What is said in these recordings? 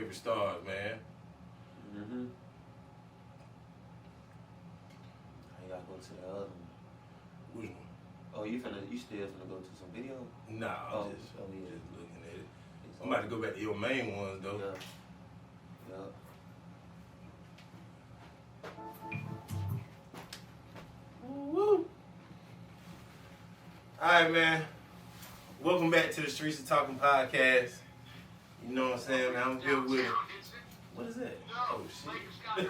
favorite stars, man. Mm-hmm. I gotta go to the other one. Which one? Oh, you still finna go to some video? Nah, I'm just looking at it. I'm about to go back to your main ones, though. Yeah. Woo! Alright, man. Welcome back to the Streets of Talking podcast. You know what I'm saying, man? I'm here with... What is that? Oh, shit.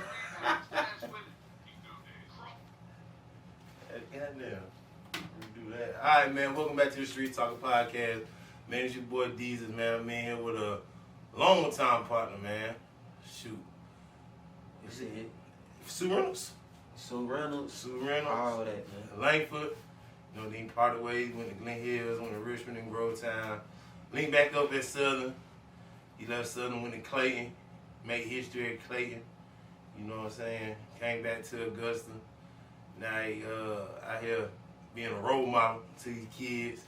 Goddamn. Do that. Alright, man. Welcome back to the Streets Talking podcast. Man, it's your boy Dzus, man. I'm in here with a long time partner, man. Shoot. Is it? Sue Reynolds. Sue Reynolds. All that, man. Langford. You know, they parted ways, went to Glen Hills, went to Richmond and Grovetown. Linked back up at Southern. He left Southern, went to Clayton. Made history at Clayton. You know what I'm saying? Came back to Augusta. Now he out here being a role model to these kids.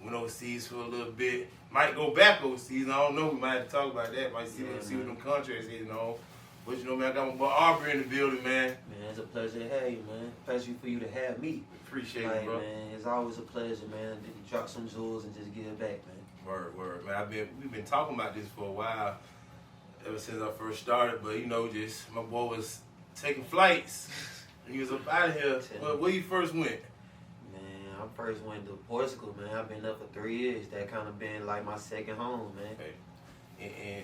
Went overseas for a little bit. Might go back overseas. I don't know. We might have to talk about that. Might see what them contracts is, you know. But you know, man, I got my boy Aubrey in the building, man. Man, it's a pleasure to have you, man. Pleasure for you to have me. Appreciate it, bro. Man, it's always a pleasure, man, to drop some jewels and just give it back, man. Word, man. We've been talking about this for a while, ever since I first started. But you know, just my boy was taking flights. He was up out of here. Where you first went? Man, I first went to Portugal, man. I've been up for 3 years. That kind of been like my second home, man. Okay. And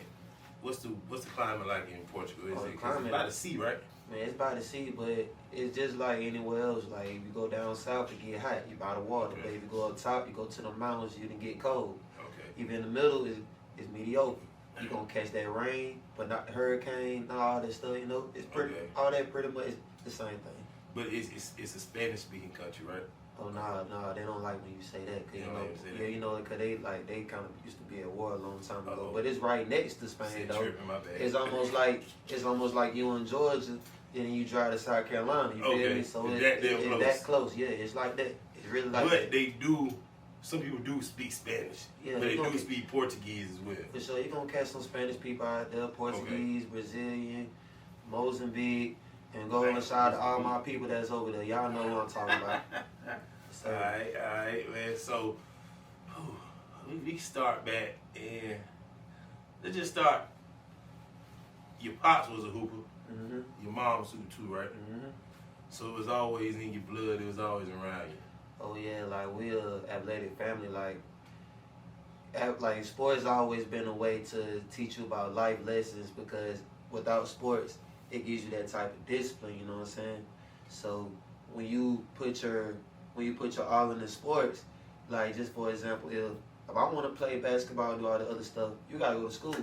what's the climate like in Portugal? Is it by the sea, right? Man, it's by the sea, but it's just like anywhere else. Like if you go down south, it get hot. You by the water. But if you go up top, you go to the mountains, you can get cold. Okay. Even in the middle is mediocre. You gonna catch that rain, but not the hurricane, not all that stuff. You know, it's pretty. Okay. All that pretty much the same thing. But it's a Spanish speaking country, right? Oh no, they don't like when you say that. Cause you know, cause they kind of used to be at war a long time ago. But it's right next to Spain though. It's almost like you in Georgia, and you drive to South Carolina. You feel me? So it's that close. Yeah, it's like that. It's really like that. But they do. Some people do speak Spanish. Yeah, but they do speak Portuguese as well. For sure, you're gonna catch some Spanish people out there. Portuguese, Brazilian, Mozambique. And go and shout out to all my people that's over there. Y'all know what I'm talking about. So, all right, man. So, we start back and let's just start. Your pops was a hooper. Mm-hmm. Your mom was hooper too, right? Mm-hmm. So it was always in your blood. It was always around you. Oh yeah, like we're an athletic family. Like sports always been a way to teach you about life lessons because without sports, it gives you that type of discipline, you know what I'm saying? So when you put your all in the sports, like just for example, if I want to play basketball and do all the other stuff, you gotta go to school.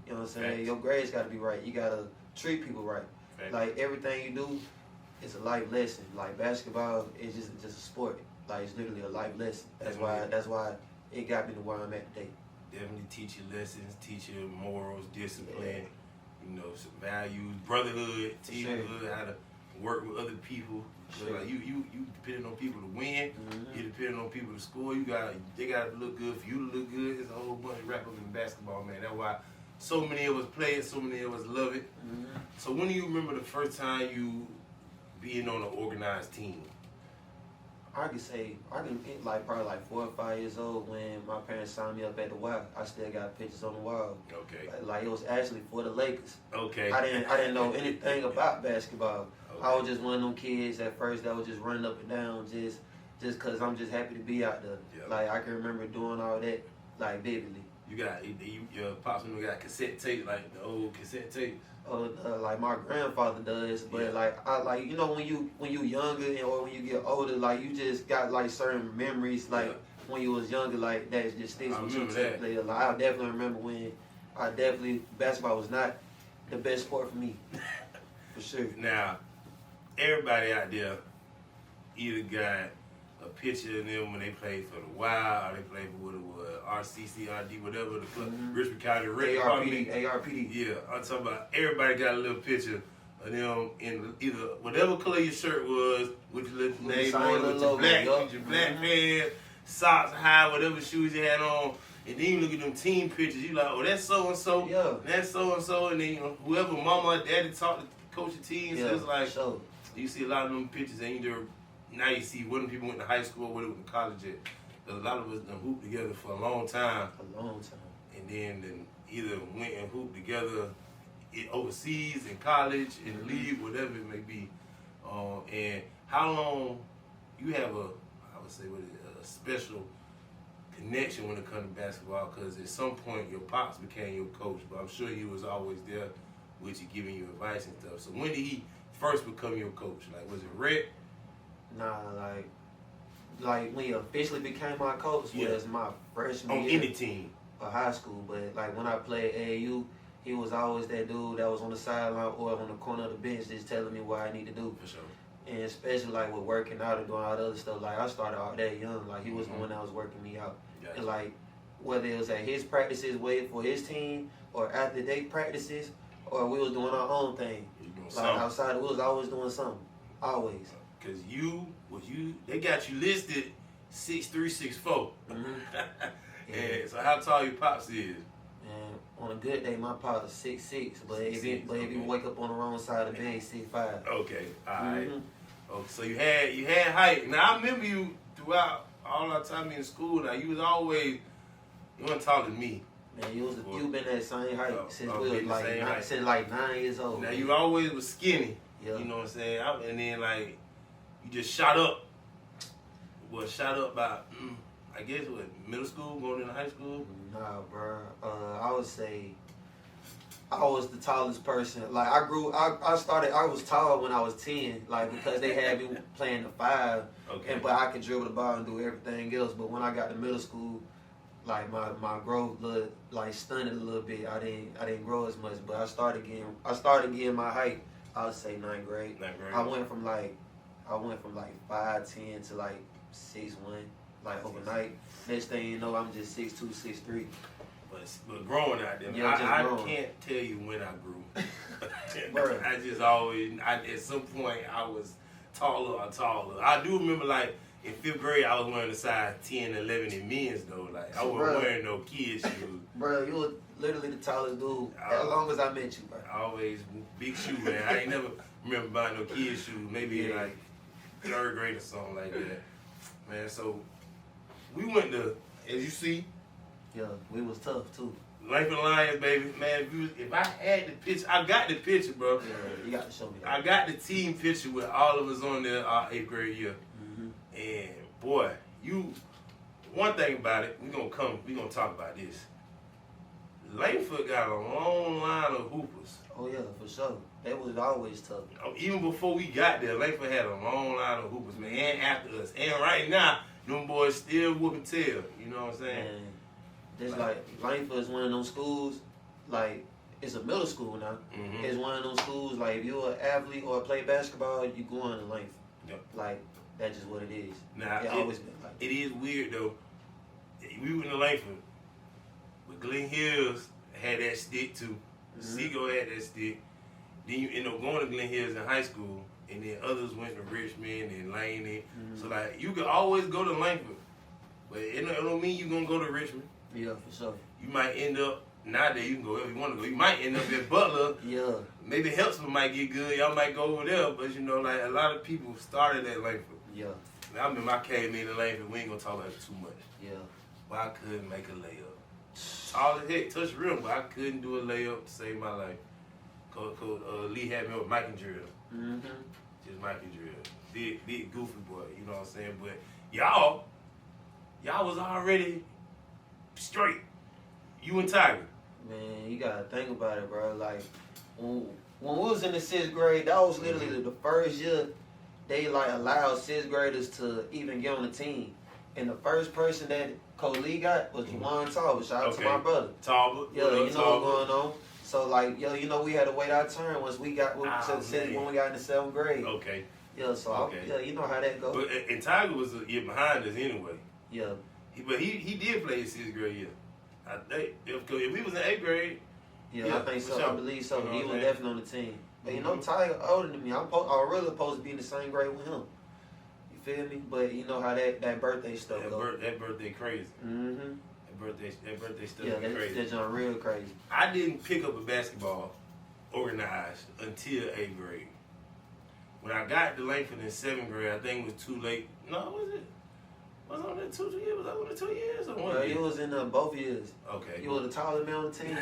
You know what I'm saying? Thanks. Your grades gotta be right. You gotta treat people right. Thanks. Like everything you do is a life lesson. Like basketball is just a sport. Like it's literally a life lesson. That's why it got me to where I'm at today. Definitely teach you lessons, teach you morals, discipline. Yeah. You know, some values, brotherhood, teamhood, how to work with other people. Sure. Like you depending on people to win. Mm-hmm. You depending on people to score. They gotta look good for you to look good. There's a whole bunch of wrapped up in basketball, man. That's why so many of us play it, so many of us love it. Mm-hmm. So when do you remember the first time you being on an organized team? I can like probably like 4 or 5 years old when my parents signed me up at the Y. I still got pictures on the wall. Okay. Like it was actually for the Lakers. Okay. I didn't know anything about basketball. Okay. I was just one of them kids at first that was just running up and down just cause I'm just happy to be out there. Yep. Like I can remember doing all that like vividly. Your pops got cassette tape, like the old cassette tapes. Like my grandfather does, but like you know when you younger or when you get older, like you just got like certain memories like when you was younger, like that just sticks with you. Like I definitely remember when basketball was not the best sport for me, for sure. Now, everybody out there either got a picture of them when they played for the Wild, or they played for what it was, RCC, RD, whatever the club, Richmond County Red. ARPD. Yeah, I'm talking about everybody got a little picture of them in either whatever color your shirt was, with your little name on it, with your black pants, socks high, whatever shoes you had on. And then you look at them team pictures, you like, oh, that's so and so, Yeah. that's so and so, and then you know, whoever mama or daddy taught to coach the team, Yeah, so it's like sure. you see a lot of them pictures, and now you see what them people went to high school, what they went to college at. 'Cause a lot of us done hooped together for a long time, and then either went and hooped together overseas, in college, in the league, whatever it may be. And how long you have I would say, a special connection when it comes to basketball? Because at some point your pops became your coach, but I'm sure he was always there with you, giving you advice and stuff. So when did he first become your coach? Like, was it Rhett? Nah, like when he officially became my coach was my freshman on year any team of high school. But like when I played AAU, he was always that dude that was on the sideline or on the corner of the bench just telling me what I need to do. for sure. And especially like with working out and doing all the other stuff, like I started out that young. Like he was the one that was working me out. Gotcha. And like whether it was at his practices waiting for his team or after they practices or we was doing our own thing. You doing Like something. outside, we was always doing something. Always. Cause they got you listed 6'3", 6'4". Mm-hmm. And so how tall your pops is? And on a good day, my pop is 6'6", but if 6'6", you okay. wake up on the wrong side of the bed, 6'5". Okay, all right. Mhm. Okay, so you had height. Now I remember you throughout all our time in school. Now you weren't taller than me. Man, you been that same height since we been was the same height. since like 9 years old. Now man. you always was skinny. Yeah. You know what I'm saying? And then like you just shot up. Well, shot up by I guess what, middle school, going into high school. Nah, bro. I would say I was the tallest person. Like I was tall when I was 10, like because they had me playing the 5, Okay. but I could dribble the ball and do everything else. But when I got to middle school, like my growth stunted a little bit. I didn't grow as much, but I started getting my height. I would say 9th grade. I went from like 5'10" to like 6'1", like overnight. Next thing you know, I'm just 6'2", 6'3". But growing out there, Yeah, I growing. can't tell you when I grew. Bro. I just always, at some point, I was taller or taller. I do remember, like, in 5th grade, I was wearing a size 10, 11 in men's, though. Like, I wasn't Bro. wearing no kids' shoes. Bro, you were literally the tallest dude as long as I met you, bro. Always big shoe, man. I ain't never remember buying no kids' shoes. Maybe in, like, 3rd grade or something like that. Man, so we went to, as you see, Yeah, we was tough, too. Lincoln Lions, baby. Man, if I had the picture, I got the picture, bro. Yeah, you got to show me that. I got the team picture with all of us on there our 8th grade year. Mm-hmm. And boy, one thing about it, we're gonna talk about this. Langford got a long line of hoopers. Oh yeah, for sure. They was always tough. Even before we got there, Langford had a long line of hoopers, man, and after us. And right now, them boys still whooping tail. You know what I'm saying? And just like Langford is one of those schools, like it's a middle school now. Mm-hmm. It's one of those schools like if you're an athlete or play basketball, you go on to Langford. Yep. Like that's just what it is. Now, It always been like that. it is weird though. We went to Langford, but Glen Hills had that stick too. Seagull had that stick. Then you end up going to Glen Hills in high school, and then others went to Richmond and Laney. So like you could always go to Langford, but it don't mean you gonna go to Richmond. Yeah, for sure. You might end up nowadays. You can go wherever you want to go. You might end up at Butler. Yeah. Maybe Helpsman might get good. Y'all might go over there, but you know, like a lot of people started at Langford. Yeah. Now, I remember I came in Langford. We ain't gonna talk about it too much. Yeah. But I couldn't make a layup. Tall as heck, touch the rim, but I couldn't do a layup to save my life. Coach Lee had me with Mike and Drill. Mm-hmm. Just Mike and Drill. Big goofy boy, you know what I'm saying? But y'all was already straight. You and Tiger. Man, you gotta think about it, bro. Like when we was in the 6th grade, that was literally the first year they like allowed 6th graders to even get on the team. And the first person that Coach Lee got was Juwan Talbot. Shout out to my brother. Talbot. Yeah, you know what's going on. So like, yo, you know we had to wait our turn once we got when we got in the 7th grade. Okay. Yeah, so yeah, you know how that goes. But and Tiger was a year behind us anyway. Yeah. But he did play his 6th grade year. I think if we was in 8th grade. Yeah, I think so. Sure. I believe so. You know He what was I'm definitely on the team. But you know, Tiger older than me. I'm really supposed to be in the same grade with him. You feel me? But you know how that birthday stuff goes. That birthday crazy. Mm-hmm. That That birthday stuff Yeah, is crazy. that's real crazy. I didn't pick up a basketball organized until 8th grade. When I got to Langford in 7th grade, I think it was too late. No, was it? Was it only 2 years? Was I only 2 years or 1 year? You was in both years. Okay. You were the tallest man on the team.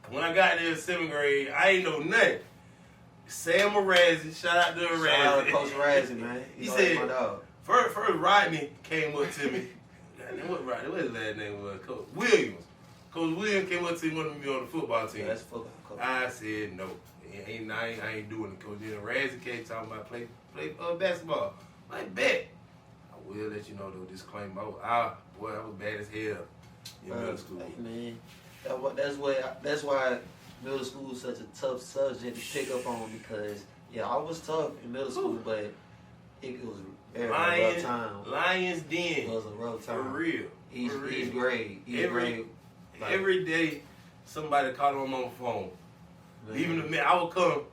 When I got there in 7th grade, I ain't know nothing. Sam Razzie, shout out to Razzie. Shout out to Coach Razzie, man. He said, my dog. First Rodney came up to me. What Rodney? What his last name was? Coach Williams. Coach Williams came up to me, wanted me to be on the football team. Yeah, that's football coach. I said no. I ain't doing it, Coach. Then Razzie came talking about play basketball. I bet. I will let you know though. Disclaimer. Boy, I was bad as hell in middle school. Hey, man, that's why middle school is such a tough subject to pick up on because I was tough in middle school, but it was very rough time. Lions Den. It was a rough time. For real. Each grade. Every day, somebody called on my phone. Man. Even I would come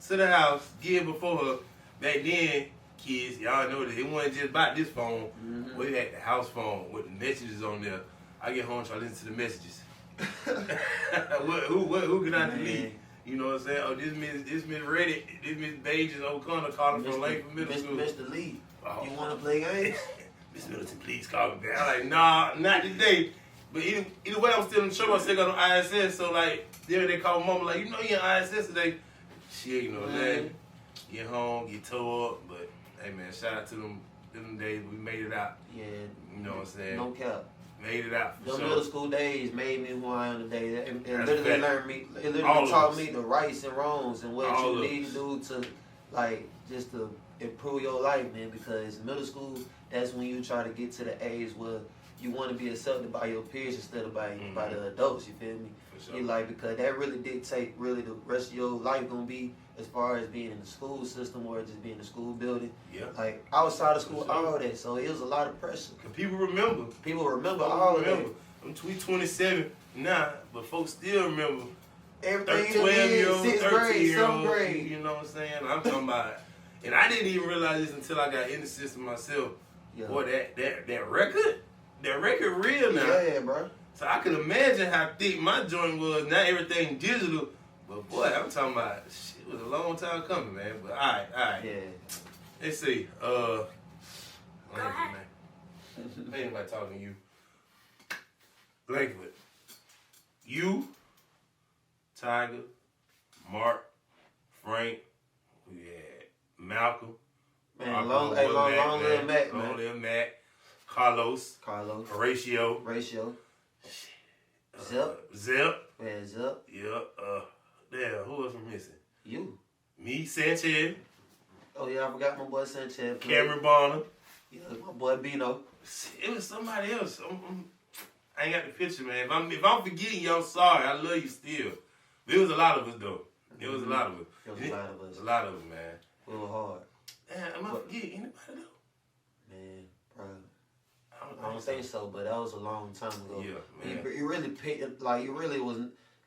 to the house, get before her. Back then, kids, y'all know that it wasn't just about this phone. Mm-hmm. We had the house phone with the messages on there. I get home, try to listen to the messages. who can I delete? You know what I'm saying? Oh, this Miss Reddit, this Miss Bajan O'Connor calling from Langford Middle School. Mr. Lee, Oh. you want to play games? Miss Middleton, please call me back. I'm like, nah, not today. But either way, I'm still in trouble. I still got on ISS. So, like, then they call mama, like, you know you're on ISS today. Shit, you know that. Get home, get tore up. But, hey, man, shout out to them days. We made it out. Yeah. You know what I'm saying? No cap. Made it out. Those middle school days made me who I am today. It literally All taught me the rights and wrongs and what All you of need to do to, like, just to improve your life, man. Because middle school, that's when you try to get to the age where you want to be accepted by your peers instead of by the adults. You feel me? For sure. You like because that really dictate really the rest of your life gonna be as far as being in the school system or just being in the school building. Yeah. Like outside of school, all that. So it was a lot of pressure. Cause people remember. People remember all of that. I'm 27 now, but folks still remember. Everything 12-year-old, 6th grade, 7th 13-year-old, grade. you know what I'm saying? I'm talking about, and I didn't even realize this until I got in the system myself. Yeah. Boy, that record real now. Yeah, bro. So I can imagine how thick my joint was. Now everything digital, but boy, I'm talking about, shit, it was a long time coming, man. But all right. Yeah. Let's see. Go ahead. Man. Ain't nobody talking to you. Blakewood. You, Tiger, Mark, Frank, we had Malcolm. Man, long live Mac, man. Long live Mac. Carlos. Horatio. Zip. Man, Zip. Yeah. Damn, who else I'm missing? You. Me, Sanchez. Oh, yeah, I forgot my boy Sanchez. Cameron Bonner. Yeah, my boy Bino. It was somebody else. I ain't got the picture, man. If I'm forgetting you, I'm sorry. I love you still. But it was a lot of us, though. It was a lot of us. It was a lot of us. A lot of us, man. We were hard. Damn, am I forgetting anybody, though? Man, probably. I don't think so, but that was a long time ago. Yeah, man. You really picked, like, you really was,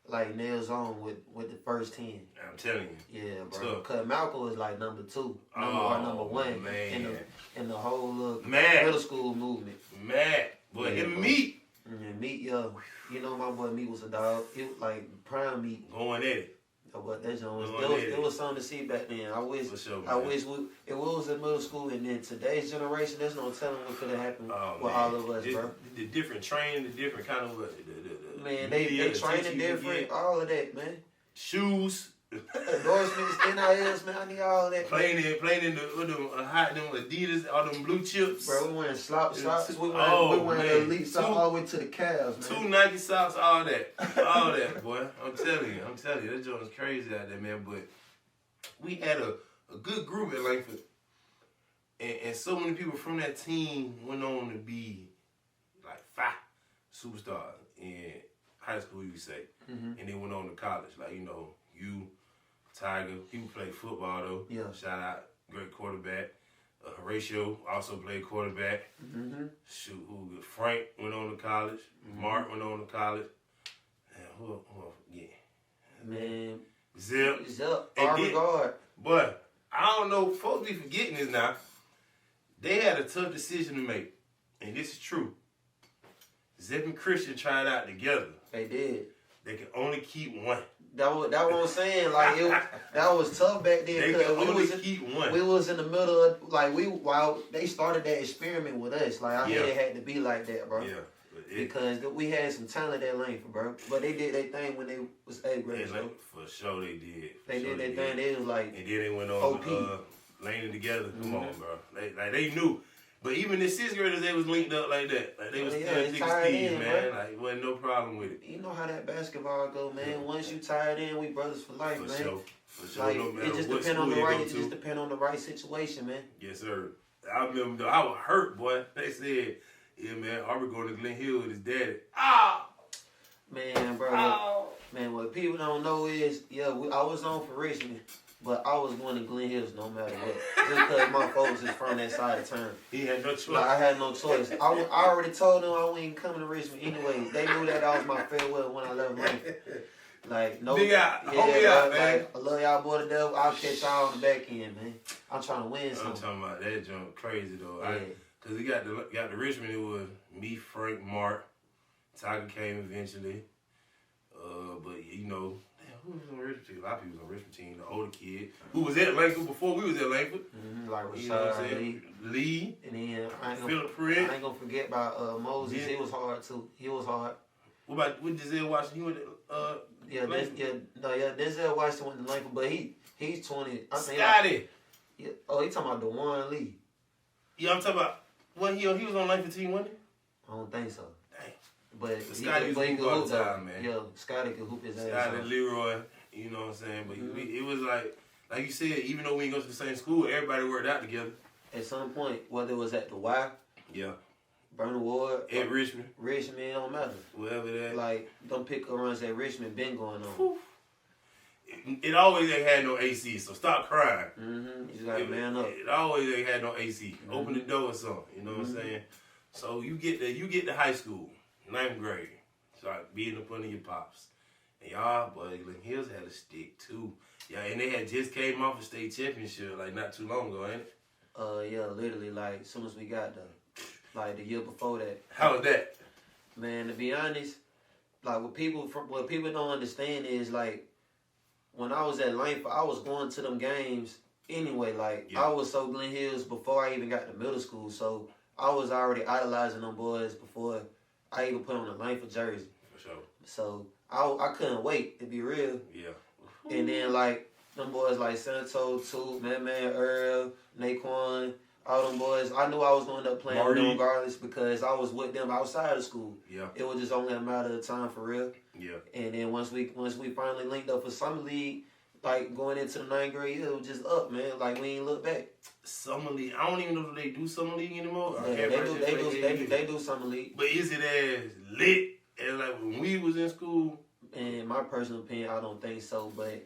like, nails on with the first 10. I'm telling you. Yeah, bro. Because Malcolm was, like, number 2. Number 1. Man. In the whole little Matt. middle school movement. Matt. Boy, him Meat. And Meat, yo. You know my boy Meat was a dog. It was, like, prime Meat. Going at it. But that joint it was something to see back then. I wish it was in middle school, and then today's generation, there's no telling what could have happened with all of us, bro. The different training, the different kind of man, they training different, all of that, man. Shoes. Endorsements, NILs, man. I need all of that. Playing in them Adidas, all them blue chips. Bro, we wearing socks. We wearing elite socks all the way to the calves, man. 2 Nike socks, all that, boy. I'm telling you, that joint is crazy out there, man. But we had a good group at Langford, and so many people from that team went on to be like 5 superstars in high school, you say, and they went on to college, like you. Tiger, he played football though. Yeah. Shout out, great quarterback. Horatio also played quarterback. Shoot, Frank went on to college. Mark went on to college. Who yeah. Man. Zip. Aubrey guard. But I don't know, folks be forgetting this now. They had a tough decision to make, and this is true. Zip and Christian tried out together. They did. They can only keep one. That what I'm saying. Like that was tough back then. They can only keep one. We was in the middle of while they started that experiment with us. Like I hate it had to be like that, bro. Yeah. Because we had some talent at Langford, bro. But they did their thing when they was 8th grade. Yeah, for sure they did. They did their thing. They was like, and then they went on laning together. Come on, bro. They knew. But even the 6th graders, they was linked up like that. Like they was still thick as thieves, man. Bro. Like it wasn't no problem with it. You know how that basketball go, man. Once you tired in, we brothers for life, man. For sure. Like No matter it just what depend on the school right. you It go just depend on the right situation, man. Yes, sir. I remember though, I was hurt, boy. They said, "Yeah, man, Aubrey going to Glen Hill with his daddy." Man, bro. Man, what people don't know is, I was on for Richmond, but I was going to Glen Hills no matter what. Just because my folks is from that side of town. He had no choice. Like, I had no choice. I already told them I wasn't coming to Richmond anyway. They knew that was my farewell when I left Langford. Like, no. Big out. Homie out, man. Like, I love y'all, boy, to death. I'll catch y'all on the back end, man. I'm trying to win I'm something. talking about that jump crazy, though. Yeah. Because he got the Richmond, it was me, Frank, Mark. Tiger came eventually. But, you know, who was on the Richmond team? A lot of people was on the Richmond team. The older kid who was at Langford before we was at Langford. Like You know what I'm Rashad saying? Lee. And then Philip I Prince. ain't gonna forget about Moses. Yeah. He was hard too. He was hard. What about with Denzel Washington? He went Denzel Washington went to Langford, but he's 20. I think Scotty. He talking about DeJuan Lee. Yeah, I'm talking about he was on Langford team, wasn't he? I don't think so. Dang. But Scotty was hoop all the time, man. Yeah, Scotty could hoop his ass Scotty, off. Leroy, you know what I'm saying? But it was like you said, even though we didn't go to the same school, everybody worked out together. At some point, whether it was at the Y, Burner Ward, at Richmond, it don't matter. Wherever that. Like, them pick-up runs at Richmond been going on. It always ain't had no AC, so stop crying. You just gotta man up. It always ain't had no AC. Open the door or something, you know what I'm saying? So you get to high school, 9th grade, start beating up under your pops. And y'all, boy, Glen Hills had a stick too. Yeah, and they had just came off a state championship like not too long ago, ain't it? Literally, like, as soon as we got there. Like, the year before that. How was that? Man, to be honest, like, what people don't understand is, like, when I was at Langford, I was going to them games anyway. Like, I was so Glen Hills before I even got to middle school. So, I was already idolizing them boys before I even put on a Langford jersey. For sure. So, I couldn't wait, to be real. Yeah. And then, like, them boys like Santo, Toot, Man, Earl, Naquan, all them boys, I knew I was going to end up playing with them regardless because I was with them outside of school. Yeah. It was just only a matter of time for real. Yeah. And then once we finally linked up for Summer League, like going into the 9th grade year, it was just up, man. Like we ain't look back. Summer League. I don't even know if they do Summer League anymore. Yeah, they do Summer League. But is it as lit as like when we was in school? In my personal opinion, I don't think so. But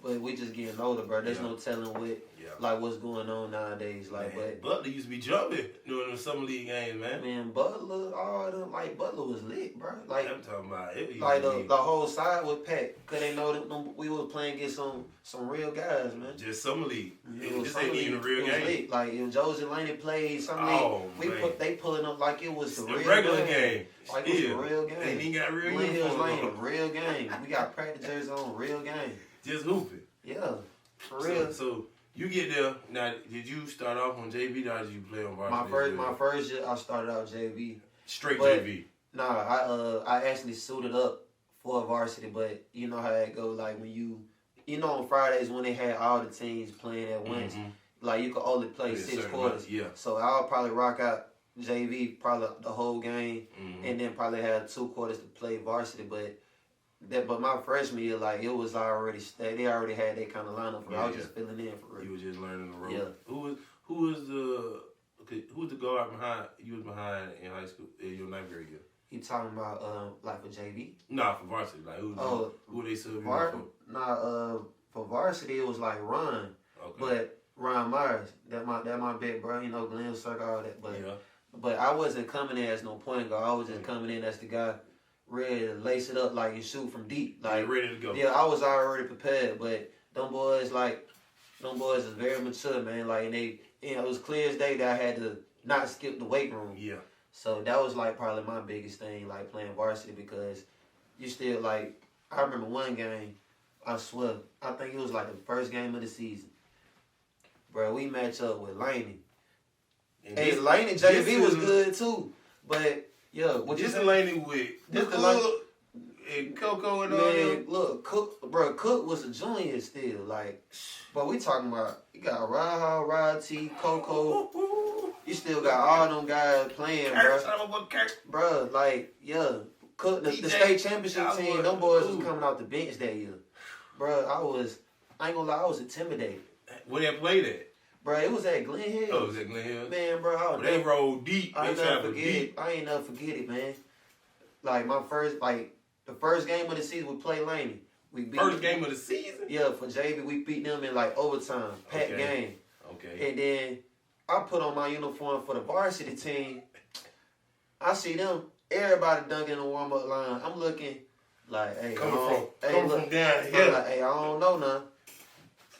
but we just getting older, bro. There's no telling like what's going on nowadays. Like, man, Butler used to be jumping during the Summer League games, man. Man, Butler, Butler was lit, bro. Like I'm talking about it. Like the whole side was packed, cause they know that we was playing against some real guys, man. Just Summer League. This ain't even a real game. Lit. Like if Josie Laney played Summer League, they pulling up like it was the real regular game. Like it was a real game. They ain't got real uniforms. Real game. We got practice jerseys on. Real game. Just hooping. Yeah, for real. So you get there. Now, did you start off on JV or did you play on varsity? My first year, I started out JV. Straight JV. Nah, I actually suited up for varsity, but you know how it go. Like when on Fridays when they had all the teams playing at once, like you could only play 6 quarters. Yeah. So I'll probably rock out JV probably the whole game, and then probably have 2 quarters to play varsity. But my freshman year, like it was already they already had that kind of lineup. I was just filling in for real. You were just learning the ropes. Yeah. Who was the guard behind you was behind in high school in your 9th grade year? You talking about like for JV? Nah, for varsity. Like who they subbing for? Nah, for varsity it was like Ron. Okay. But Ron Myers, that my big bro, Glenn Circle, all that. But yeah. But I wasn't coming in as no point guard. I was just coming in as the guy ready to lace it up like and shoot from deep. Like ready to go. Yeah, I was already prepared, but them boys is very mature, man. Like and it was clear as day that I had to not skip the weight room. Yeah. So that was like probably my biggest thing, like playing varsity, because you still like. I remember one game. I swear, I think it was like the first game of the season. Bro, we match up with Laney. And Hey, this- Laney this JV was is- good too. But, yo, what you This say? Laney with This the Cook and Coco and all Man, them. look, Cook was a junior still. Like, but we talking about, you got Raha, Rod T, Coco. You still got all them guys playing, bro. Bro, like, yeah. Cook, the DJ, state championship team, them boys was ooh. coming off the bench that year. Bro, I ain't gonna lie, I was intimidated. Where they played at? Bro, it was at Glen Hill. Oh, was it Glen Hill? Man, bro, Well, they roll deep. I They ain't never travel forget deep. it. I ain't never forget it, man. Like the first game of the season we played Laney. We beat First game of the season? Yeah, for JV, we beat them in like overtime, packed Okay. game. Okay. And then I put on my uniform for the varsity team. I see them, everybody dunking in the warm-up line. I'm looking like, hey, Coming look, from down I'm here. like, hey, I don't know now.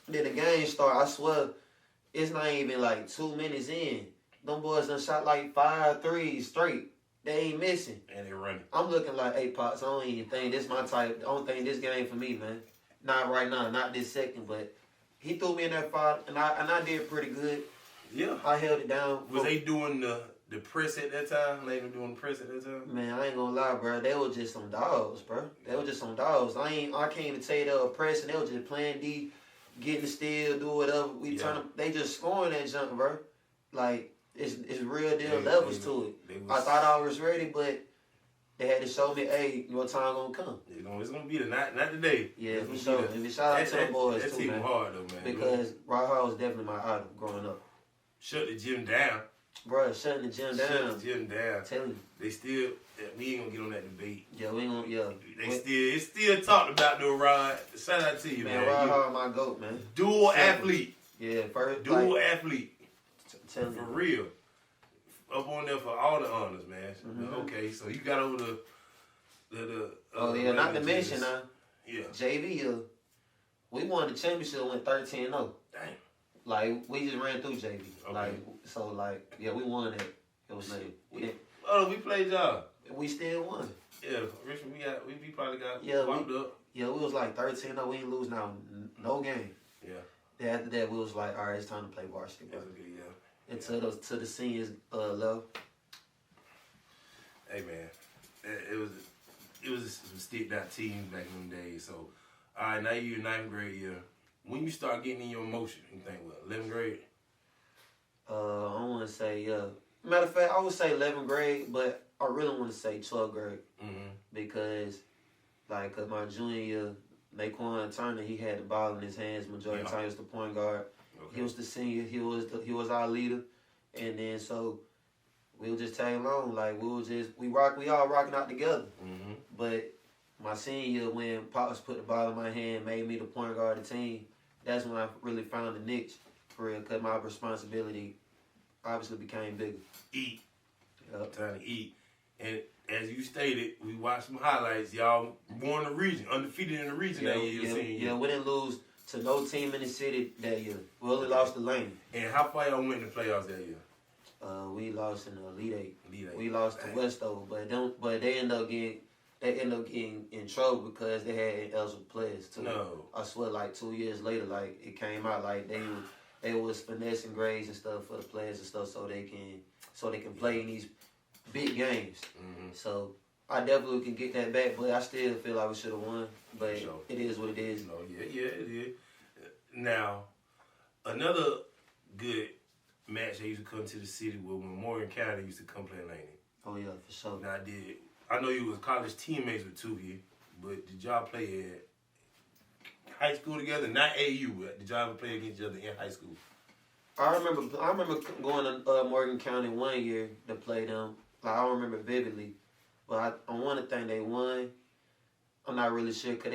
Then the game start. I swear, it's not even like 2 minutes in. Them boys done shot like 5 threes straight. They ain't missing. And they running. I'm looking like, hey, Pops, I don't even think this my type. I don't think this game for me, man. Not right now, not this second. But he threw me in that fight, and I did pretty good. Yeah. I held it down. Was they doing the press at that time? They were doing the press at that time? Man, I ain't gonna lie, bro. They were just some dogs, bro. They were just some dogs. I can't even tell you they were pressing. They were just playing D, getting the steal, do whatever. We turn them. They just scoring that jump, bro. Like it's real deal levels to it. I thought I was ready, but they had to show me, hey, your time gonna come. It's gonna be the night, not today. Yeah, for sure. And shout out to the boys that's too, even man. hard though, man. Because Raha was definitely my idol growing up. Shut the gym down. Bro, shutting the gym down. Shut the gym down. Telling you. They still, we ain't gonna get on that debate. Yeah, we ain't gonna, yeah. It's still talked about though, Rod. Shout out to you, man. Raha my GOAT, man. Dual Simple. athlete. Yeah, first. Dual athlete. Telling For you. real. Up on there for all the honors, man. Mhm. Okay, so you got over the Oh yeah, not to mention yeah. JV, we won the championship, went 13-0. Damn. Like we just ran through JV. Okay. Like yeah, we won it. It was nothing. Oh, we played y'all. We still won. Yeah, Richard, we probably got Yeah, walked up. Yeah, we was like 13-0. We didn't lose now no game. Yeah. Then after that, we was like, all right, it's time to play varsity. That's a good, yeah. And to the seniors level. Hey man, it was some stick dot teams back in the days. So, all right, now you're 9th grade year. When you start getting in your emotion, you think what? 11th grade? I want to say matter of fact, I would say 11th grade, but I really want to say 12th grade Mm-hmm. because, like, my junior year, Naquan Turner, he had the ball in his hands majority of the time. He was the point guard. Okay. He was the senior. He was our leader, and then so we would just tag along. Like we all rocking out together. Mm-hmm. But my senior year, when Pops put the ball in my hand, made me the point guard of the team. That's when I really found the niche for real, because my responsibility obviously became bigger. Eat. Yep. Time to eat. And as you stated, we watched some highlights. Y'all won the region, undefeated in the region that year. Yeah, we didn't lose to no team in the city that year. We only lost to Lane. And how far y'all went in the playoffs that year? We lost in the Elite Eight. Elite Eight. We lost to Westover, but they ended up getting in trouble because they had ineligible players too. No. I swear, like 2 years later, like it came out like they was finessing grades and stuff for the players and stuff so they can play in these big games. Mm-hmm. So I definitely can get that back, but I still feel like we should have won. But Sure. it is what it is. No, yeah, it is. Now, another good match that used to come to the city was when Morgan County used to come play Laney. Oh yeah, for sure. Now, I know you was college teammates with Tuki, but did y'all play at high school together? Not AU, but did y'all ever play against each other in high school? I remember going to Morgan County one year to play them. Like I don't remember vividly, but I want to think they won. I'm not really sure because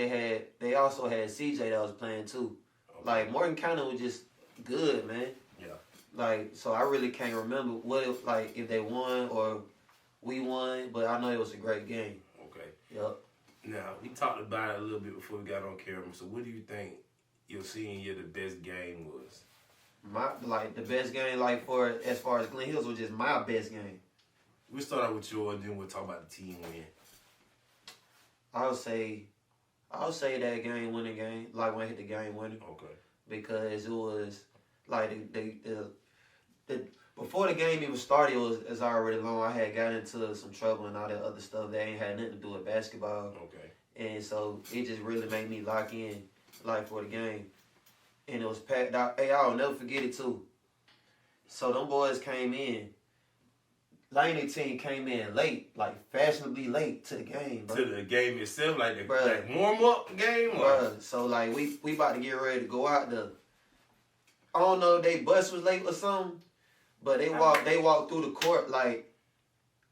they also had CJ that was playing too. Okay. Like Morgan County was just good, man. Yeah. Like so, I really can't remember if they won or we won, but I know it was a great game. Okay. Yup. Now, we talked about it a little bit before we got on camera. So, what do you think your senior year the best game was? The best game as far as Glen Hills was just my best game. we'll start out with yours, then we'll talk about the team win. I'll say that game winning game, like when I hit the game winner. Okay. Because it was like the before the game even started, it was already long. I had got into some trouble and all that other stuff that ain't had nothing to do with basketball. Okay. And so it just really made me lock in, like, for the game. And it was packed out. Hey, I'll never forget it, too. So them boys came in. Laney team came in late, like fashionably late to the game, bro. To the game itself, like the Bruh. like warm-up game? Or? Bruh, so, like, we about to get ready to go out there. I don't know if they bus was late or something, but they walked through the court, like,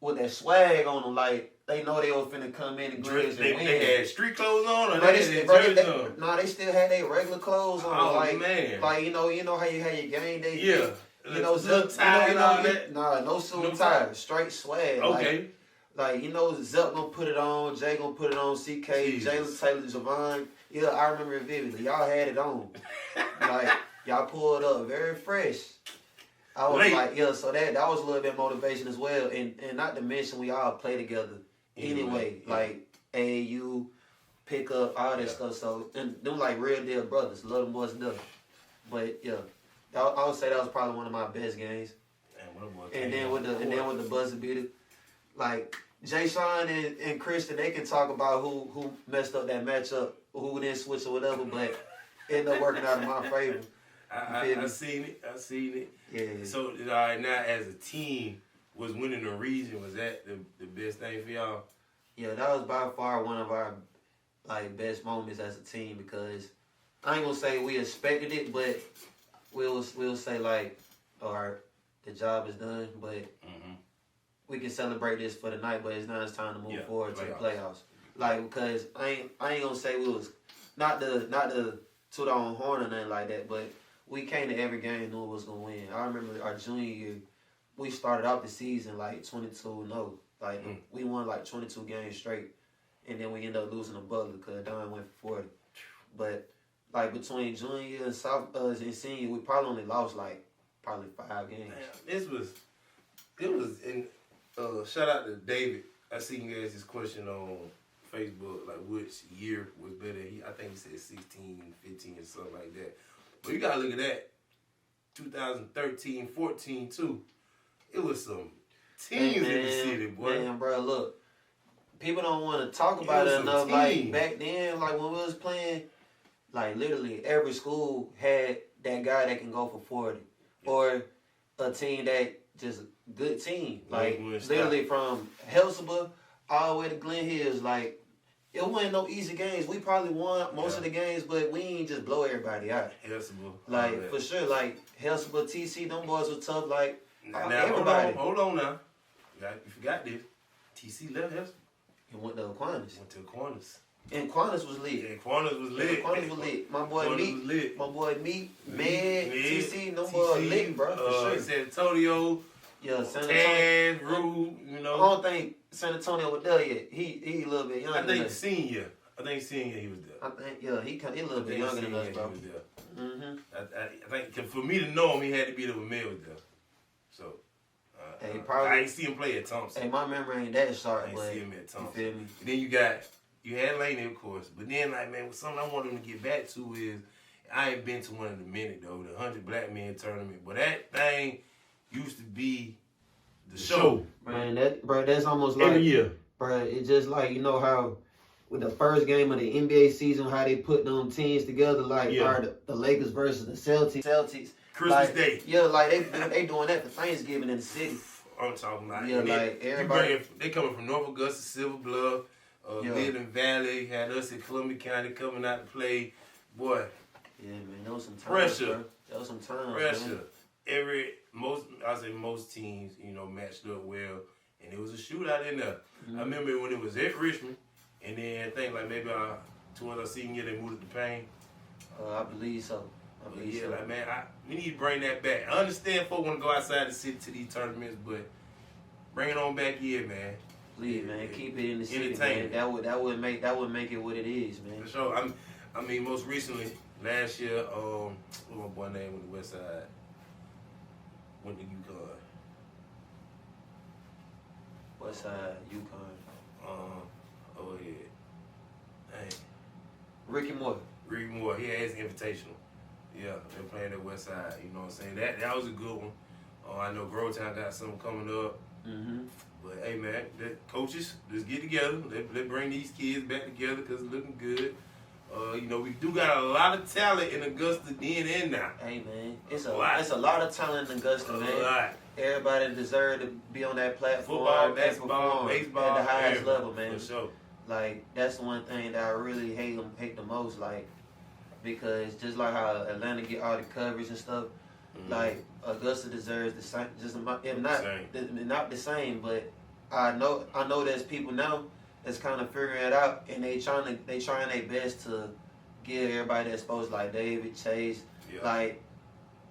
with that swag on them, like, they know they was finna come in and grizz and win. They had street clothes on, or Bro, they had jerseys on? Nah, they still had their regular clothes on. Oh, like, man. Like, you know how you had your game day? Yeah. You know, Zip tie and all that? Nah, no suit No and tie? tie. Straight swag. Okay. Like, you know, Zep gonna put it on, Jay gonna put it on, CK, Jesus. Jalen Taylor, Javon. Yeah, I remember it vividly. Y'all had it on. Like, y'all pulled up very fresh. I was Late. like, yeah, so that was a little bit of motivation as well. And not to mention we all play together anyway. Yeah. Like, AAU, pick up, all that stuff. So, and them like real deal brothers. Love them boys enough. But, yeah, I would say that was probably one of my best games. And then with the buzzer beater, like Jay Sean and Christian, they can talk about who messed up that matchup, who didn't switch or whatever, but it ended up working out in my favor. I seen it. Yeah. So now as a team, was winning the region, was that the best thing for y'all? Yeah, that was by far one of our like best moments as a team because I ain't gonna say we expected it, but we'll say like, all right, the job is done, but we can celebrate this for the night. But it's now it's time to move forward to the playoffs. Like because I ain't gonna say we was not the toot our own horn or nothing like that, but we came to every game and knew we was gonna win. I remember our junior year, we started out the season like 22-0. Like we won like 22 games straight, and then we ended up losing to Butler because Don went for 40. But like between junior year and and senior, we probably only lost like probably 5 games. Man, it was in shout out to David. I seen you ask this question on Facebook, like which year was better. I think he said 16, 15 or something like that. But you gotta look at that. 2013, 14 too. It was some teams in the city, boy. Man, bro, look. People don't want to talk about it enough. Like back then, like when we was playing, like literally every school had that guy that can go for 40. Or a team that just good team. Like literally from Helseborough all the way to Glen Hills. Like it wasn't no easy games. We probably won most of the games, but we ain't just blow everybody out. Helseborough. Like for sure, like Helseborough, TC, them boys were tough. Like now everybody. Hold on now. You forgot this. TC left Helseborough. He went to Aquinas. And Aquinas was lit. Yeah, Aquinas was lit. My boy Meat, Med, TC, them boys lit, bro. For sure. San Antonio. Yeah, San Antonio. Taz, Rue, you know. I don't think San Antonio was there yet. He a little bit younger. I think senior he was there. I think he a little bit younger than us, bro. He was there. I think for me to know him, he had to be there when Mel was there. So. I ain't see him play at Thompson. Hey, my memory ain't that sharp, I ain't but see him at Thompson. You feel me? And then you had Laney, of course. But then, like, man, something I want him to get back to is, I ain't been to one in a minute, though, the 100 Black Men Tournament. But that thing used to be the show. Man, that's almost like... Every year. Bro, it's just like, you know how, with the first game of the NBA season, how they put them teams together, like, the Lakers versus the Celtics. Christmas Day. Yeah, like, they doing that for Thanksgiving in the city. I'm talking about. Yeah, like everybody. They coming from North Augusta, Silver Bluff, Midland Valley. Had us in Columbia County coming out to play. Boy. Yeah, man, there was some time. Pressure. Bro. There was some time. Pressure. Man. Most teams, matched up well, and it was a shootout in there. I remember when it was at Richmond, and then I think like maybe towards our senior year they moved it to Payne. I believe so. Like man, we need to bring that back. I understand folks want to go outside the city to these tournaments, but bring it on back here, man. Please, man, keep it in the city, man. That would make it what it is, man. For sure. I mean, most recently last year, what my boy name on the West Side went to UConn. West Side, UConn. Oh yeah. Dang. Ricky Moore. Ricky Moore, he has invitational. Yeah, they're playing at West Side. You know what I'm saying? That was a good one. I know Grovetown got something coming up. Mm-hmm. But hey man, the coaches, let's get together. Let's bring these kids back together because it's looking good. We do got a lot of talent in Augusta then and now. Hey man, it's a lot of talent in Augusta, man. A lot. Everybody deserve to be on that platform. Football, and basketball, perform baseball, at the highest everything. level, man. For sure. Like that's the one thing that I really hate the most, like because just like how Atlanta get all the coverage and stuff, like Augusta deserves the same, not the same, but I know there's people now that's kind of figuring it out and they trying their best to give everybody that's supposed like David Chase, like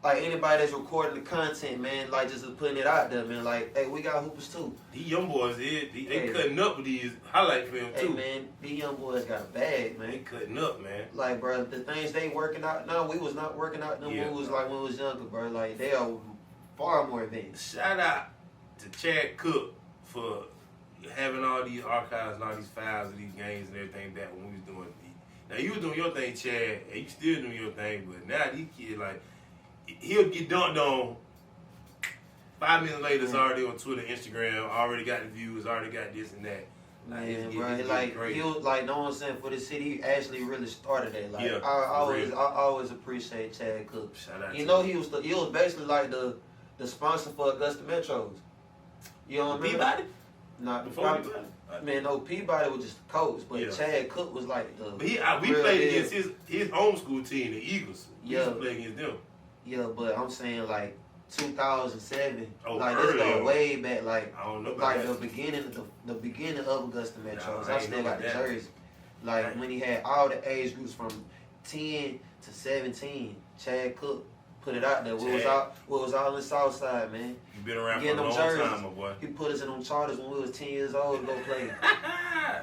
anybody that's recording the content, man, like just putting it out there, man. Like, hey, we got hoopers too. These young boys, they cutting up with these highlight film too. Hey man, these young boys got a bag, man. They cutting up, man. Like, bro, the things they working out now, we was not working out them when we was younger, bro. Like, they are far more advanced. Shout out to Chad Cook for having all these archives and all these files of these games and everything back when we was doing it. Now you was doing your thing, Chad, and you still doing your thing, but now these kids like he'll get dunked on. 5 minutes later, it's already on Twitter, Instagram. Already got the views. Already got this and that. Man, bro, he was like, know what I'm saying? For the city, he actually really started that. Like, yeah, I always appreciate Chad Cook. Shout out he him. He was basically like the sponsor for Augusta Metros. You know what I mean? Peabody? Not before Peabody. Man, no, Peabody was just the coach, but Chad Cook was like the. But we played against his homeschool team, the Eagles. We used to play against them. Yeah, but I'm saying like 2007, like this go way back, like I don't know about like that. the beginning of Augusta Metros. Nah, I still got the jersey. Like when he had all the age groups from 10 to 17, Chad Cook put it out there. We was all in the South Side, man. You been around Getting for a long jerseys. time, my boy. He put us in them charters when we was 10 years old to go play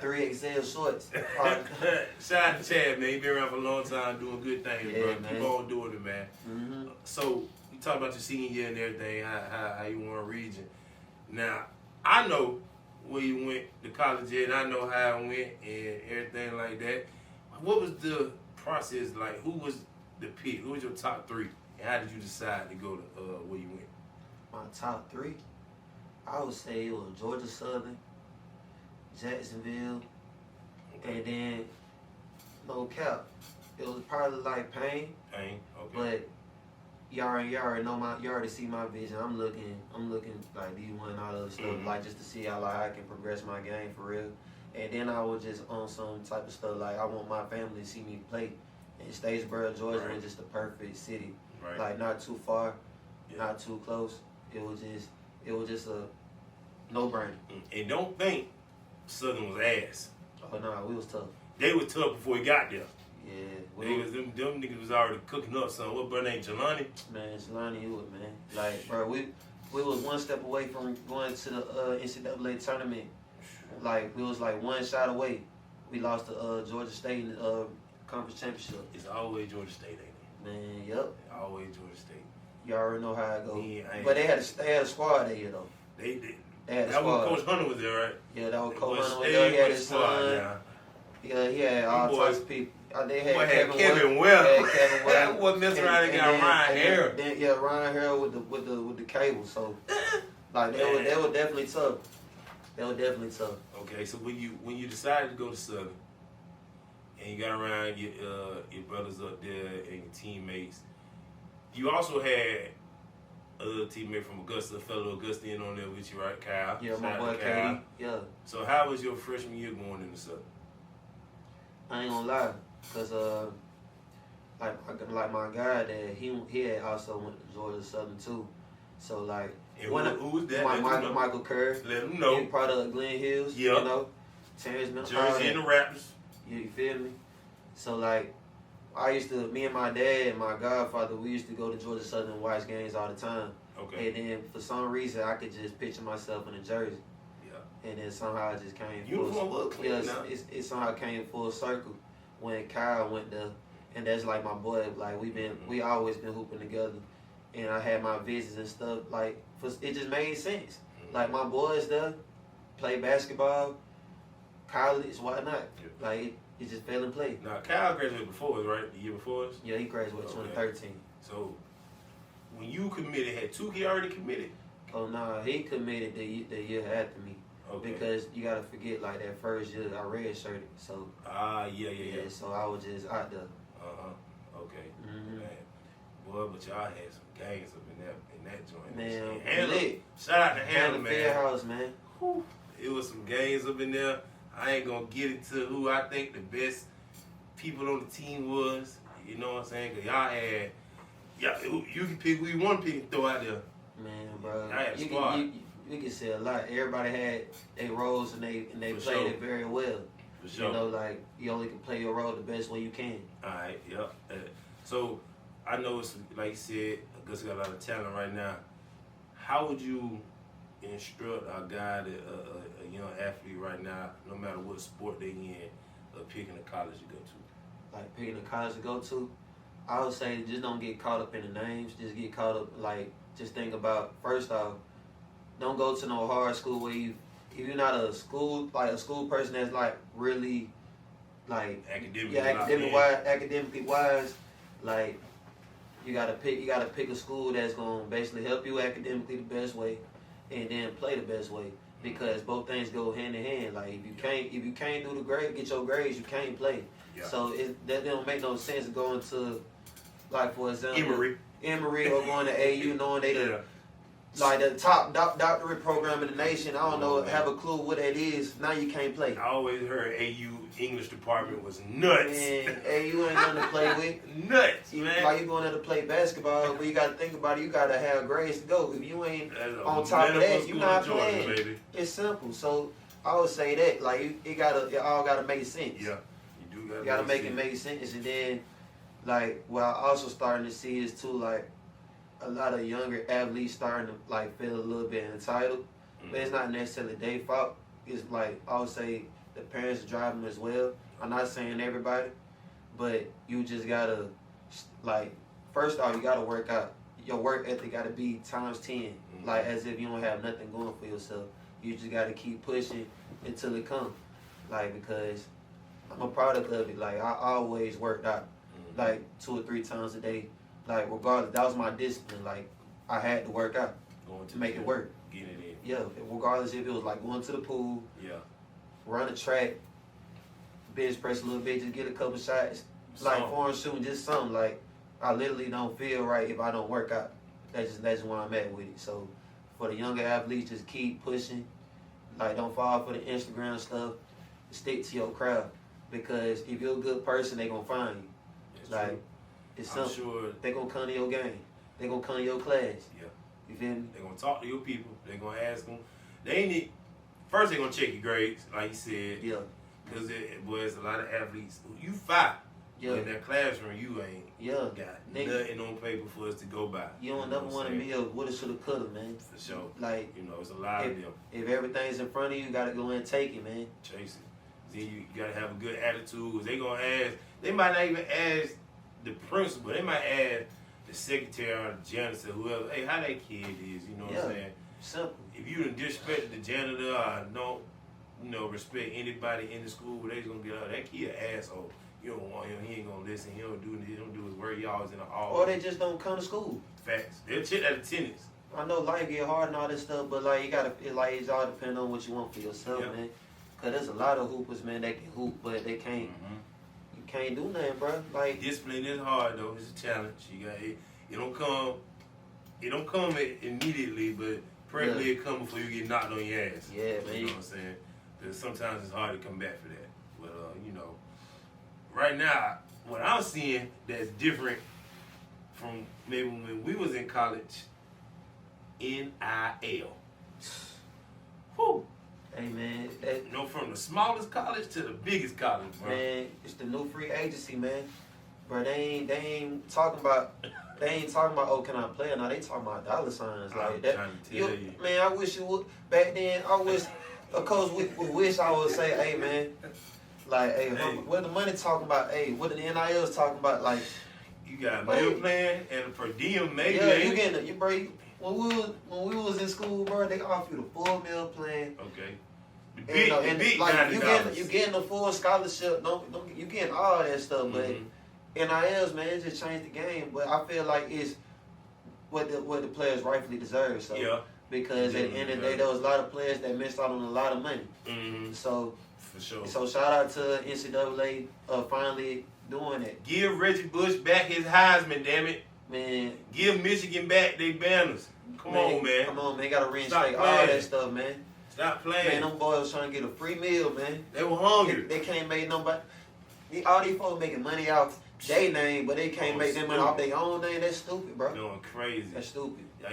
3XL shorts. Shout out to Chad, man. He been around for a long time doing good things, bro. Man. Keep on doing it, man. Mm-hmm. So, you talk about your senior year and everything, how you want to region. Now, I know where you went to college at, and I know how it went and everything like that. What was the process like? Who was the pick? Who was your top three? And how did you decide to go to where you went? My top three, I would say it was Georgia Southern, Jacksonville, and then no cap. It was probably like Payne. Payne, okay. But y'all already you already see my vision. I'm looking like D1 and all that other stuff, like just to see how like I can progress my game for real. And then I was just on some type of stuff like I want my family to see me play. And Statesboro, Georgia was just the perfect city. Right. Like not too far, not too close. It was just a no-brainer. And don't think Southern was ass. Oh no, we was tough. They was tough before we got there. Yeah, Them niggas was already cooking up something. What brother named Jelani? Man, Jelani Hewitt, man. Like, bro, we was one step away from going to the NCAA tournament. Like, we was like one shot away. We lost to Georgia State in the conference championship. It's always Georgia State, ain't Man, yep. it? Always Georgia State. You already know how it goes. Yeah, but they had a squad that year though. They had a that squad. was Coach Hunter was there, right? Yeah, that was Coach Hunter was They there. He had was his squad, son. Yeah, he had all types of people. They had Kevin Well. That was messing around and got Ryan Harrell. Ryan Harrell with the cable. So like they were definitely tough. They were definitely tough. Okay, so when you decided to go to Southern and you got around your brothers up there and your teammates, you also had other teammate from Augusta, a fellow Augustian on there with you, right, Kyle? Yeah, my Shout boy out to Kyle. Katie. Yeah. So how was your freshman year going into Southern? I ain't gonna lie, cause like my guy that he had also went to Georgia Southern too. So like and who was that? Michael Kerr. Let him know. He part of Glen Hills. Yep. You know, Terrence Miller. Jersey and the Raptors. You feel me? So like, me and my dad and my godfather, we used to go to Georgia Southern and watch games all the time. Okay. And then for some reason, I could just picture myself in a jersey. Yeah. And then somehow it just came. Uniform look clean now. It somehow came full circle when Kyle went there, and that's like my boy. Like we always been hooping together, and I had my visits and stuff. Like it just made sense. Like my boys there, play basketball, college, why not? Yeah. Like, it just fell in play. Now, Kyle graduated before us, right? The year before us? Yeah, he graduated 2013. So, when you committed, had Tukey already committed? Oh, no, he committed the year after me. Okay. Because you got to forget, like, that first year, I redshirted. So, Yeah. so I was just out there. Okay. Mm-hmm. Man. Boy, but y'all had some games up in that joint. Man, Handler, lit. shout out to Handler, man. House, man. Whew. It was some games up in there. I ain't gonna get into who I think the best people on the team was. You know what I'm saying? Cause y'all had, you can pick who you want to pick and throw out there. Man, bro, I had a squad. You can say a lot. Everybody had their roles and they For played sure. it very well. For sure. You know, like you only can play your role the best way you can. All right, yep. So I know it's like you said, Gus got a lot of talent right now. How would you instruct a guy, a young athlete right now, no matter what sport they in, of picking a college to go to? Like picking a college to go to, I would say just don't get caught up in the names. Just get caught up, like, just think about, first off, don't go to no hard school where if you're not a school person that's like really like academically wise, like you gotta pick a school that's gonna basically help you academically the best way and then play the best way, because both things go hand in hand. Like if you can't do the grade, get your grades, you can't play. Yeah. So that don't make no sense going to, like, for example, Emory or going to AU knowing they Yeah. like the top doctorate program in the nation. I don't know, have a clue what that is. Now you can't play. I always heard AU English department was nuts. Man, AU ain't nothing to play with. Nuts, man. Like you going there to play basketball, but you got to think about it. You got to have grades to go. If you ain't on top of that, you not playing. Baby. It's simple. So I would say that, like, it all gotta make sense. Yeah, you do You gotta make it make sense, and then, like, what I also starting to see is too, like, a lot of younger athletes starting to, like, feel a little bit entitled. Mm-hmm. But it's not necessarily their fault. It's like, I would say the parents drive them as well. I'm not saying everybody, but you just gotta, like, first off, you gotta work out. Your work ethic gotta be times 10. Mm-hmm. Like, as if you don't have nothing going for yourself. You just gotta keep pushing until it comes. Like, because I'm a product of it. Like, I always worked out, like, 2 or 3 times a day. Like, regardless, that was my discipline. Like, I had to work out to make it work. Get it in. Yeah, regardless if it was like going to the pool, run a track, bench press a little bit, just get a couple shots, like foreign shooting, just something. Like, I literally don't feel right if I don't work out. That's just where I'm at with it. So, for the younger athletes, just keep pushing. Like, don't fall for the Instagram stuff. Stick to your craft, because if you're a good person, they gonna find you. It's like, true. it's I'm something. sure They gonna come to your game. They gonna come to your class. Yeah. You feel me? They're gonna talk to your people. They're gonna ask them. They need first. They're gonna check your grades, like you said. Yeah. Because there's a lot of athletes. You fight. Yeah. But in that classroom, you ain't got Nigga, nothing on paper for us to go by. you don't never want to be a woulda, shoulda, coulda, man. For sure. Like, You know, it's a lot of them. if everything's in front of you, you gotta go in and take it, man. Chase it. Then you gotta have a good attitude. 'Cause they gonna ask. They might not even ask the principal. They might ask the secretary or the janitor, whoever. Hey, how that kid is? You know what I'm saying? Simple. If you done disrespect the janitor or don't, respect anybody in the school, they just gonna be like, that kid an asshole. You don't want him. He ain't gonna listen. He don't do his work. He always in the office. Or they just don't come to school. Facts. They'll check that attendance. I know life get hard and all this stuff, but like it's all depend on what you want for yourself, man. Cause there's a lot of hoopers, man, that can hoop, but they can't. You can't do nothing, bro. Like, Discipline is hard though. It's a challenge. You got it. It don't come. It don't come immediately, but probably it come before you get knocked on your ass. Yeah, man. You know what I'm saying? Because sometimes it's hard to come back for that. But right now, what I'm seeing that's different from maybe when we was in college, NIL. Whew. hey, man, From the smallest college to the biggest college, bro. man, it's the new free agency, man. Bro, they ain't talking about. They ain't talking about, oh, can I play or not? They talking about dollar signs I'm like that. trying to tell you. Man, I wish you would. Back then, I wish a coach would wish I would say, hey, man, like, hey, what the money talking about? Hey, what the NIL's talking about? Like, You got meal plan and a per diem, maybe. yeah, you getting it, bro. When we was in school, bro, they offer you the full meal plan. Okay. And big like $90. you getting a full scholarship. Don't you getting all that stuff, but NILs, man, it just changed the game. But I feel like it's what the players rightfully deserve. So Yeah. because at the end of the day, there was a lot of players that missed out on a lot of money. So for sure. So shout out to NCAA finally doing it. Give Reggie Bush back his Heisman, damn it. Man. Give Michigan back their banners. Come on, man. Come on, man. Gotta reinstate all that stuff, man. Stop playing. Man, them boys was trying to get a free meal, man. They were hungry. They can't make nobody. All these folks making money off their name, but they can't make their money off their own name. That's stupid, bro. Going crazy. That's stupid. Yeah,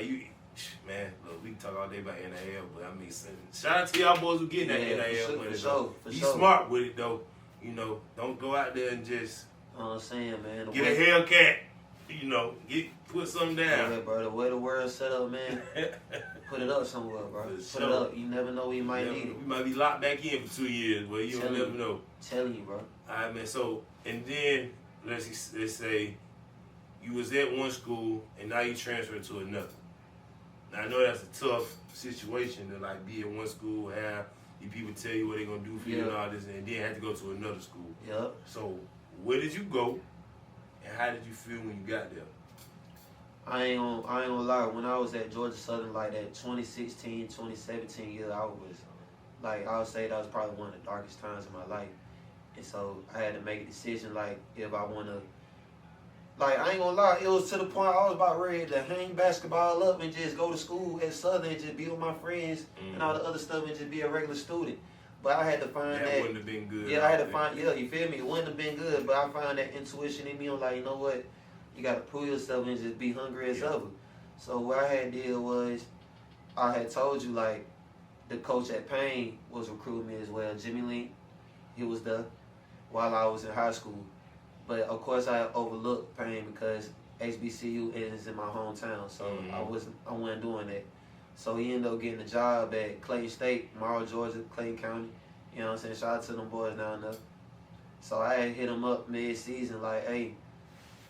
man, look, we can talk all day about NIL, but I mean, shout out to y'all boys who getting that NIL money. Be smart with it, though. You know, don't go out there and just I'm saying, man. Get a Hellcat. You know, put something down. Yeah, bro. The way the world's set up, man. Put it up somewhere, bro. Put it up. You never know when you might need it. We might be locked back in for 2 years, but you don't never know. Telling you, bro. All right, man. So, and then let's say you was at one school and now you transferred to another. Now I know that's a tough situation to like be at one school, have you people tell you what they're gonna do for you and all this, and then have to go to another school. Yep. So, where did you go, and how did you feel when you got there? I ain't gonna lie. When I was at Georgia Southern, like that 2016, 2017 year, I would say that was probably one of the darkest times in my life. And so I had to make a decision, like, if I want to, like, I ain't gonna lie, it was to the point I was about ready to hang basketball up and just go to school at Southern and just be with my friends and all the other stuff and just be a regular student. But I had to find that. That wouldn't have been good. Yeah, I had to find, you feel me? It wouldn't have been good, but I found that intuition in me. I'm like, you know what? You got to prove yourself and just be hungry as ever. So what I had did was, I had told you, like, the coach at Payne was recruiting me as well. Jimmy Link, he was there while I was in high school. But, of course, I overlooked Payne because HBCU is in my hometown, so I wasn't doing that. So he ended up getting a job at Clayton State, Morrow, Georgia, Clayton County. You know what I'm saying? Shout out to them boys down there. So I had hit him up mid-season, like, hey,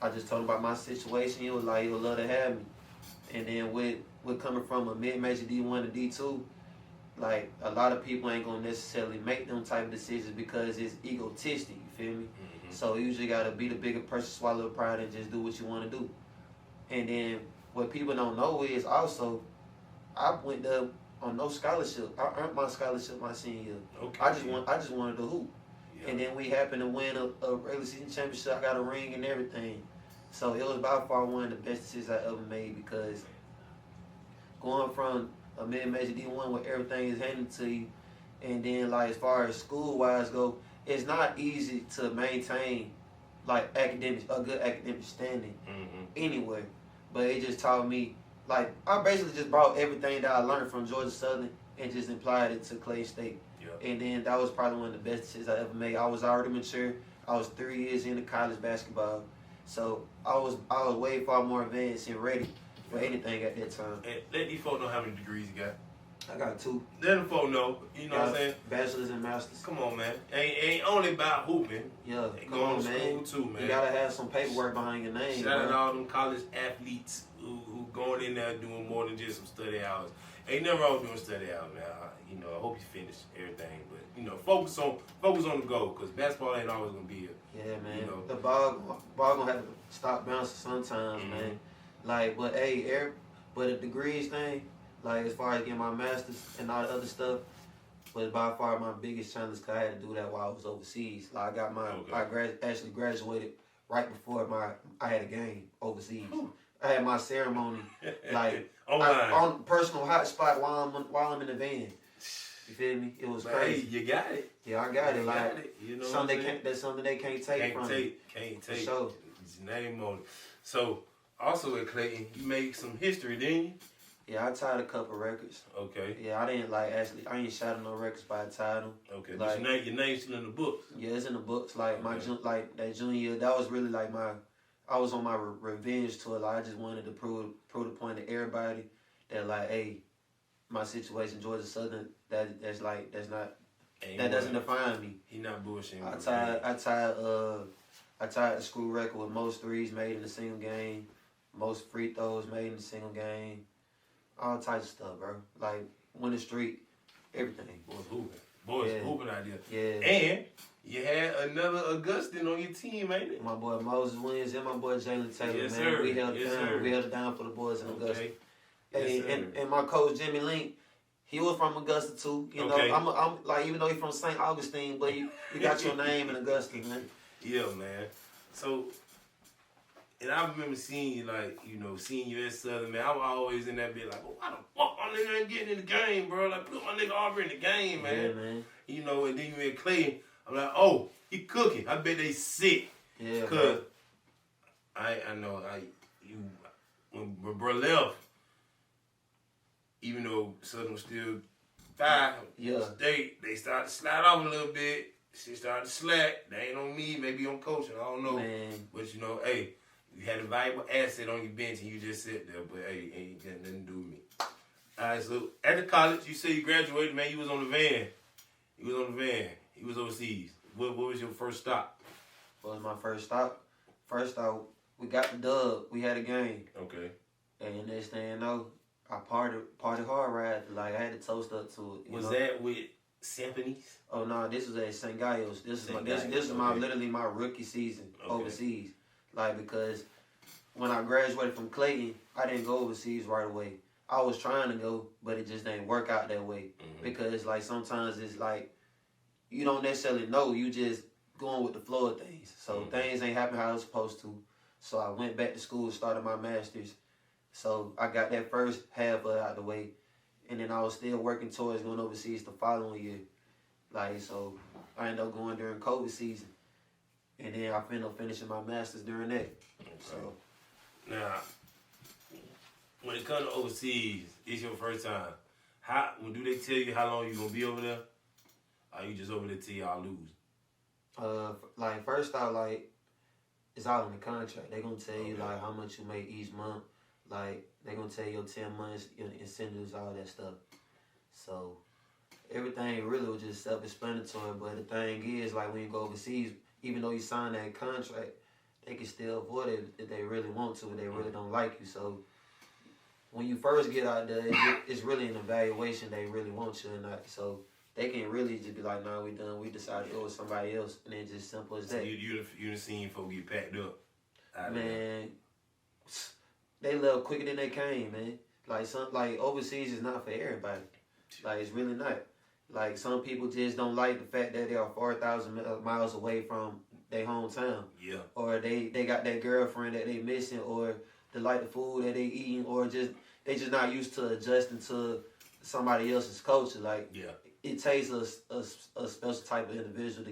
I just told him about my situation. He was like, he would love to have me. And then with coming from a mid-major D1 to D2, like, a lot of people ain't going to necessarily make them type of decisions because it's egotistic, you feel me? So you usually got to be the bigger person, swallow pride, and just do what you want to do. And then what people don't know is also, I went there on no scholarship. I earned my scholarship my senior year. Okay. I just wanted to hoop. Yeah. And then we happened to win a regular season championship. I got a ring and everything. So it was by far one of the best decisions I ever made because going from a mid-major D1 where everything is handed to you, and then like as far as school-wise go, it's not easy to maintain like a good academic standing anywhere. But it just taught me, like, I basically just brought everything that I learned from Georgia Southern and just applied it to Clay State. Yep. And then that was probably one of the best decisions I ever made. I was already mature. I was 3 years into college basketball. So I was way far more advanced and ready for anything at that time. And let these folks know how many degrees you got. I got 2. Let them folks know, you know what I'm saying? Bachelor's and master's. Come on, man. Ain't only about hooping. Yeah, come on, man. School too, man. You gotta have some paperwork behind your name. Shout out to all them college athletes who going in there doing more than just some study hours. Ain't nothing wrong with doing study hours, man. You know, I hope you finish everything, but you know, focus on the goal, because basketball ain't always gonna be here. Yeah, man. You know. The ball gonna have to stop bouncing sometimes, man. Like, but hey, but the degrees thing, like as far as getting my master's and all the other stuff, was by far my biggest challenge because I had to do that while I was overseas. Like I got my, actually graduated right before I had a game overseas. Whew. I had my ceremony like on personal hotspot while I'm in the van. You feel me? It was crazy. Hey, you got it. Yeah, I got it. Like it. You know that's something they can't take from me. Can't take. For sure. It's name on it. So also at Clayton, you made some history, didn't you? Yeah, I tied a couple records. Okay. Yeah, I ain't shouting no records, but I tied them. Okay. Like, but your name's still in the books. Yeah, it's in the books. Like like that junior year, that was really like I was on my revenge tour. Like I just wanted to prove the point to everybody that like, hey, my situation, Georgia Southern, that doesn't define me. He not bullshitting. I tied the school record with most threes made in a single game, most free throws made in a single game, all types of stuff, bro. Like winning streak, everything. Was hooping. Boys hooping out there. Yeah. And you had another Augustin on your team, ain't it? My boy Moses Williams and my boy Jalen Taylor, Yes, man. sir. We held it Yes, down. sir. We held it down for the boys in Augusta. Okay. Hey, Yes, sir. and my coach Jimmy Link, he was from Augusta too. You know, Okay. I'm like, even though he's from St. Augustine, but you got your name in Augusta, man. Yeah, man. So, and I remember seeing you, like, you know, seeing you at Southern, man. I was always in that bit like, oh, why the fuck my nigga ain't getting in the game, bro? Like, put my nigga Aubrey in the game, man. Yeah, man. You know, and then you in Clayton, I'm like, oh, he cooking. I bet they sick. Yeah, Cause I know, when bro left, even though Southern was still 5, they started to slide off a little bit. Shit started to slack. They ain't on me, maybe on coaching. I don't know. Man. But you know, hey, you had a valuable asset on your bench and you just sit there. But hey, ain't got nothing to do with me. All right, so at the college, you say you graduated, man. You was on the van. You was overseas. What was your first stop? What was my first stop? First stop, we got the dub. We had a game. Okay. And next thing you know, I partied hard right. Like, I had to toast up to it. Was that with Symphonies? Oh no, this was at St. Gaius. This is my literally my rookie season overseas. Like, because when I graduated from Clayton, I didn't go overseas right away. I was trying to go, but it just didn't work out that way. Because like sometimes it's like you don't necessarily know. You just going with the flow of things. So things ain't happening how it was supposed to. So I went back to school, started my master's. So I got that first half out the way. And then I was still working towards going overseas the following year. Like, so I ended up going during COVID season. And then I ended up finishing my master's during that. Okay. So Now, when it comes to overseas, it's your first time. Do they tell you how long you gonna be over there? Or you just over there till y'all lose? like first out, like, it's all in the contract. They gonna tell you like how much you make each month. Like, they gonna tell you your 10 months, your incentives, all that stuff. So everything really was just self-explanatory. But the thing is, like, when you go overseas, even though you sign that contract, they can still avoid it if they really want to, if they really don't like you. So when you first get out there, it's really an evaluation. They really want you or not. So they can really just be like, nah, we done. We decided to go with somebody else. And it's just simple as that. So you done seen folks get packed up? Man, they left quicker than they came, man. Like overseas is not for everybody. Like, it's really not. Like, some people just don't like the fact that they are 4,000 miles away from their hometown. Yeah. Or they got that girlfriend that they missing, or they like the food that they eating, or they just not used to adjusting to somebody else's culture. Like, it takes a special type of individual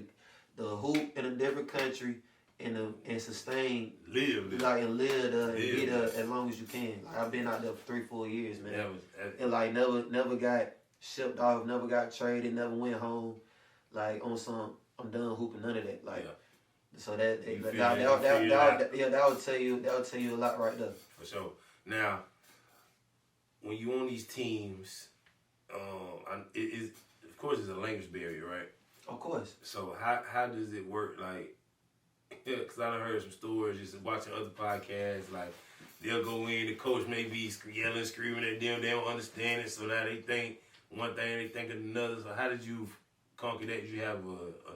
to hoop in a different country and sustain live and be there as long as you can. Like, I've been out there for 3-4 years, man. And like never got shipped off, never got traded, never went home. Like, on some I'm done hooping, none of that. Like, so that would tell you a lot right there. For sure. Now, when you on these teams, of course it's a language barrier, right? Of course. So how does it work? Like, because I done heard some stories, just watching other podcasts, like, they'll go in, the coach may be yelling, screaming at them, they don't understand it, so now they think one thing, they think of another. So how did you conquer that? Did you have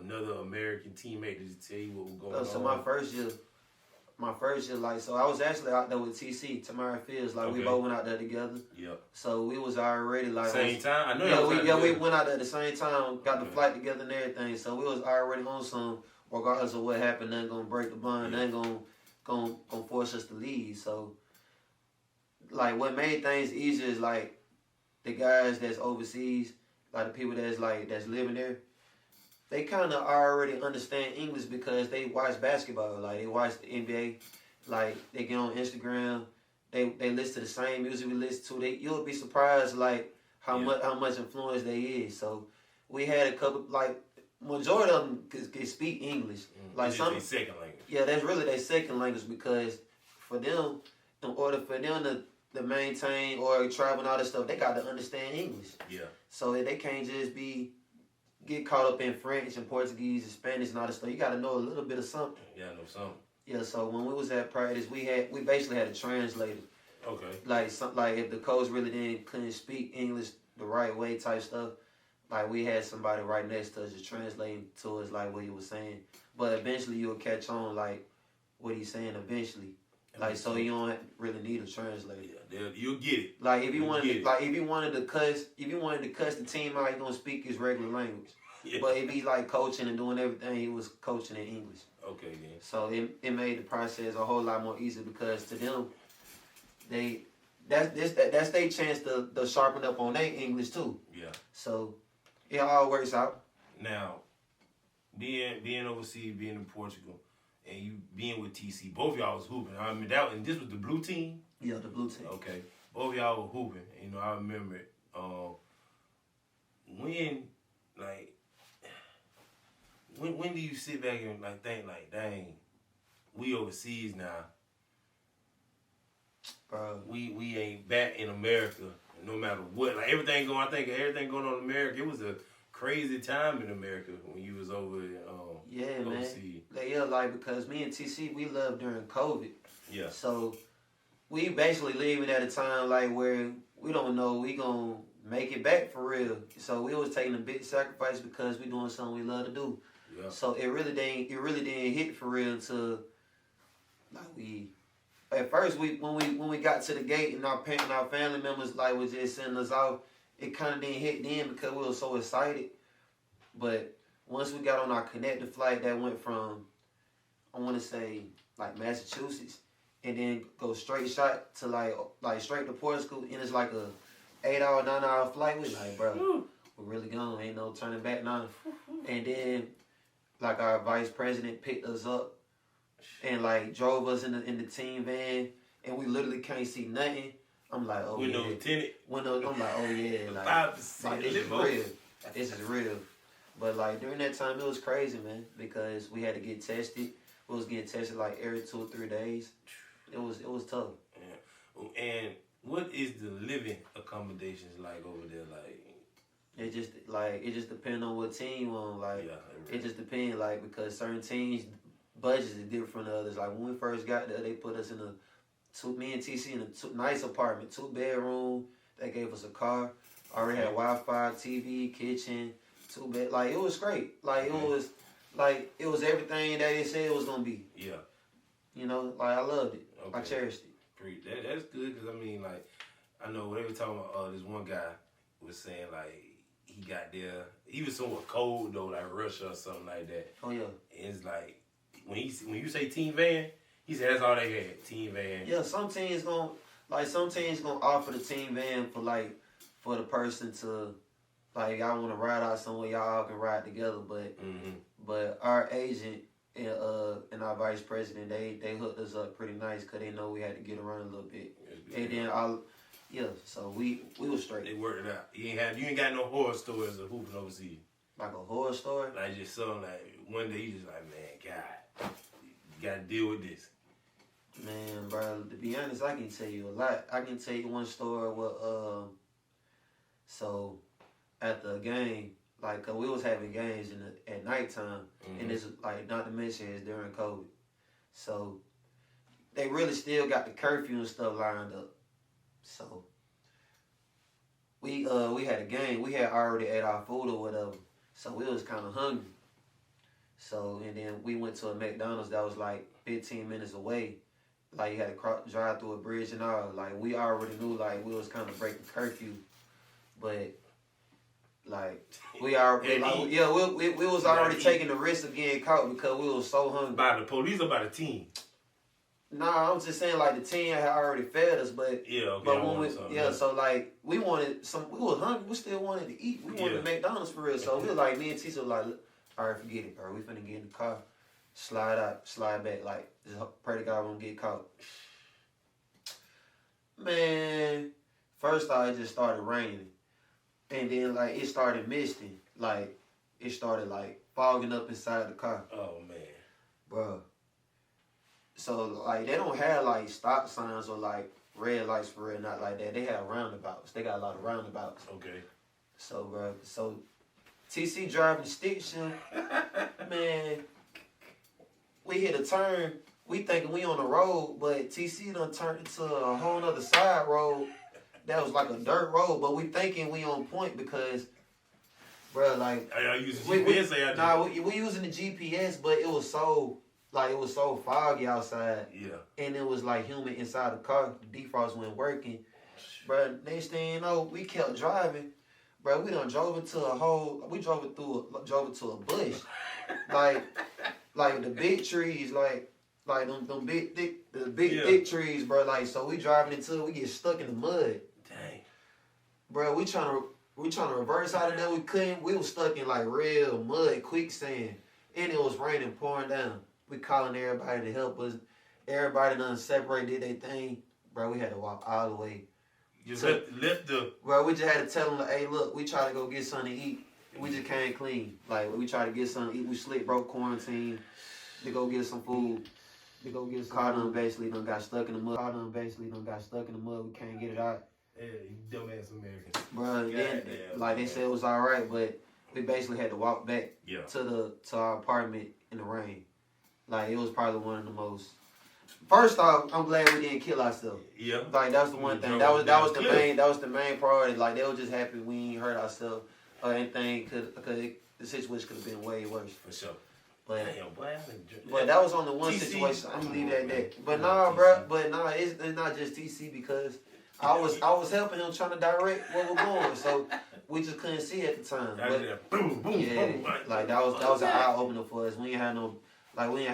another American teammate to tell you what was going on? So my first year, like, so I was actually out there with TC, Tamara Fields. Like, we both went out there together. Yep. So we was already like same time. I know. We went out there at the same time, got the flight together and everything. So we was already on some. Regardless of what happened, nothing gonna break the bond. Nothing gonna force us to leave. So, like, what made things easier is, like, the guys that's overseas, like the people that's living there, they kind of already understand English because they watch basketball. Like, they watch the NBA. Like, they get on Instagram. They listen to the same music we listen to. You'll be surprised, like, how much influence they is. So we had a couple, like, majority of them can speak English. Like, it's their second language. Yeah, that's really their second language, because for them, in order for them to maintain or travel and all this stuff, they got to understand English. Yeah. So they can't just get caught up in French and Portuguese and Spanish and all this stuff. You got to know a little bit of something. Yeah, I know something. Yeah, so when we was at practice, we basically had a translator. Okay. Like if the coach really couldn't speak English the right way type stuff, like we had somebody right next to us just translating to us like what he was saying. But eventually you'll catch on like what he's saying eventually. Like so you don't really need a translator. Yeah, you'll get it. Like if you wanted to cuss the team out, he gonna speak his regular language. Yeah. But if he's like coaching and doing everything, he was coaching in English. Okay, then. So it made the process a whole lot more easy because to them, that's their chance to sharpen up on their English too. Yeah. So it all works out. Now, being overseas, being in Portugal, and you being with TC, both of y'all was hooping. I mean and this was the blue team. Yeah, the blue team. Okay, both of y'all were hooping. You know, I remember it. When do you sit back and like think like, dang, we overseas now. Bro. We ain't back in America no matter what. Like everything going on in America. It was a crazy time in America when you was over overseas. Man. Like because me and TC we loved during COVID. Yeah. So we basically leaving at a time like where we don't know we gonna make it back for real. So we was taking a big sacrifice because we doing something we love to do. Yeah. So it really didn't hit for real until like we. At first, when we got to the gate and our family members like was just sending us off, it kind of didn't hit then because we were so excited. But once we got on our connected flight that went from, I want to say like Massachusetts, and then go straight shot to like straight to Portugal, and it's like a 8-hour, 9-hour flight. We like, bro, we're really gone. Ain't no turning back now. And then like our vice president picked us up. And like drove us in the team van, and we literally can't see nothing. I'm like, oh yeah. I'm like, oh yeah. Like this is real. This is real. But like during that time, it was crazy, man, because we had to get tested. We was getting tested like every 2 or 3 days. It was tough. Yeah. And what is the living accommodations like over there? Like it just depends on what team you on. Like it just depends, like because certain teams. Budgets is different from the others. Like when we first got there, they put us in me and TC in a nice apartment, 2-bedroom. They gave us a car. Already had Wi-Fi, TV, kitchen, 2-bed. Like it was great. Like it was everything that they said it was gonna be. Yeah. You know, like I loved it. Okay. I cherished it. That's good because I mean, like I know they were talking about this one guy was saying like he got there. He was somewhat cold though, like Russia or something like that. Oh yeah. And it's like. When you say team van, he said that's all they had, team van. Yeah, some teams gonna offer the team van for the person to like y'all want to ride out somewhere, y'all all can ride together. But our agent and our vice president they hooked us up pretty nice because they know we had to get around a little bit. And then so we was straight. They worked it out. You ain't got no horror stories of hooping overseas. Like a horror story? Like just something like one day you just like, man, God, you gotta deal with this. Man, bro, to be honest, I can tell you a lot. I can tell you one story where so at the game, like we was having games at nighttime, and it's like not to mention it's during COVID. So they really still got the curfew and stuff lined up. So we had a game. We had already ate our food or whatever. So we was kind of hungry. So, and then we went to a McDonald's that was like 15 minutes away. Like you had to drive through a bridge and all. Like we already knew like we was kind of breaking curfew. But like we already, we was already taking the risk of getting caught because we was so hungry. By the police or by the team? Nah, I was just saying like the team had already fed us, but so like we wanted we was hungry, we still wanted to eat. We wanted McDonald's for real. So we were like, me and Tisa were like, all right, forget it, bro. We finna get in the car, slide out, slide back, like just pray to God we won't get caught. Man, first off, it just started raining, and then like it started misting, like it started like fogging up inside the car. Oh man, bro. So, like, they don't have, like, stop signs or, like, red lights for real, not like that. They have roundabouts. They got a lot of roundabouts. Okay. So, bro, TC driving stick shift, man, we hit a turn. We thinking we on the road, but TC done turned into a whole nother side road that was like a dirt road, but we thinking we on point because bro. Like I use GPS. we using the GPS, but it was so foggy outside. Yeah. And it was like humid inside the car. The defrost wasn't working. Bro, next thing you know, we kept driving. Bro, we done drove into a bush. like the big trees, like them big thick trees, bro. Like, so we driving into it, we get stuck in the mud. Dang. Bro, we trying to reverse out of there, we couldn't. We was stuck in like real mud, quicksand. And it was raining, pouring down. We calling everybody to help us. Everybody done separated, did their thing. Bro, we had to walk all the way. You left the... Bro, we just had to tell them, like, hey, look, we try to go get something to eat. We just came clean. Like, we try to get something to eat. We slick, broke quarantine to go get some food. Car done basically done got stuck in the mud. We can't get it out. Yeah, you dumbass Americans. Bro, then, like, they said it was all right, but we basically had to walk back to our apartment in the rain. Like, it was probably one of the most... First off, I'm glad we didn't kill ourselves. Yeah. Like, that was the one thing. That was the main priority. Like, they were just happy we ain't hurt ourselves or anything, because the situation could have been way worse. For sure. But, damn, boy, but that was on the one situation. I'm gonna leave that there. But nah, bro. But nah, it's not just TC, because I was helping him trying to direct where we're going. So we just couldn't see it at the time. But, boom, boom, yeah, boom. like that was an eye opener for us. We ain't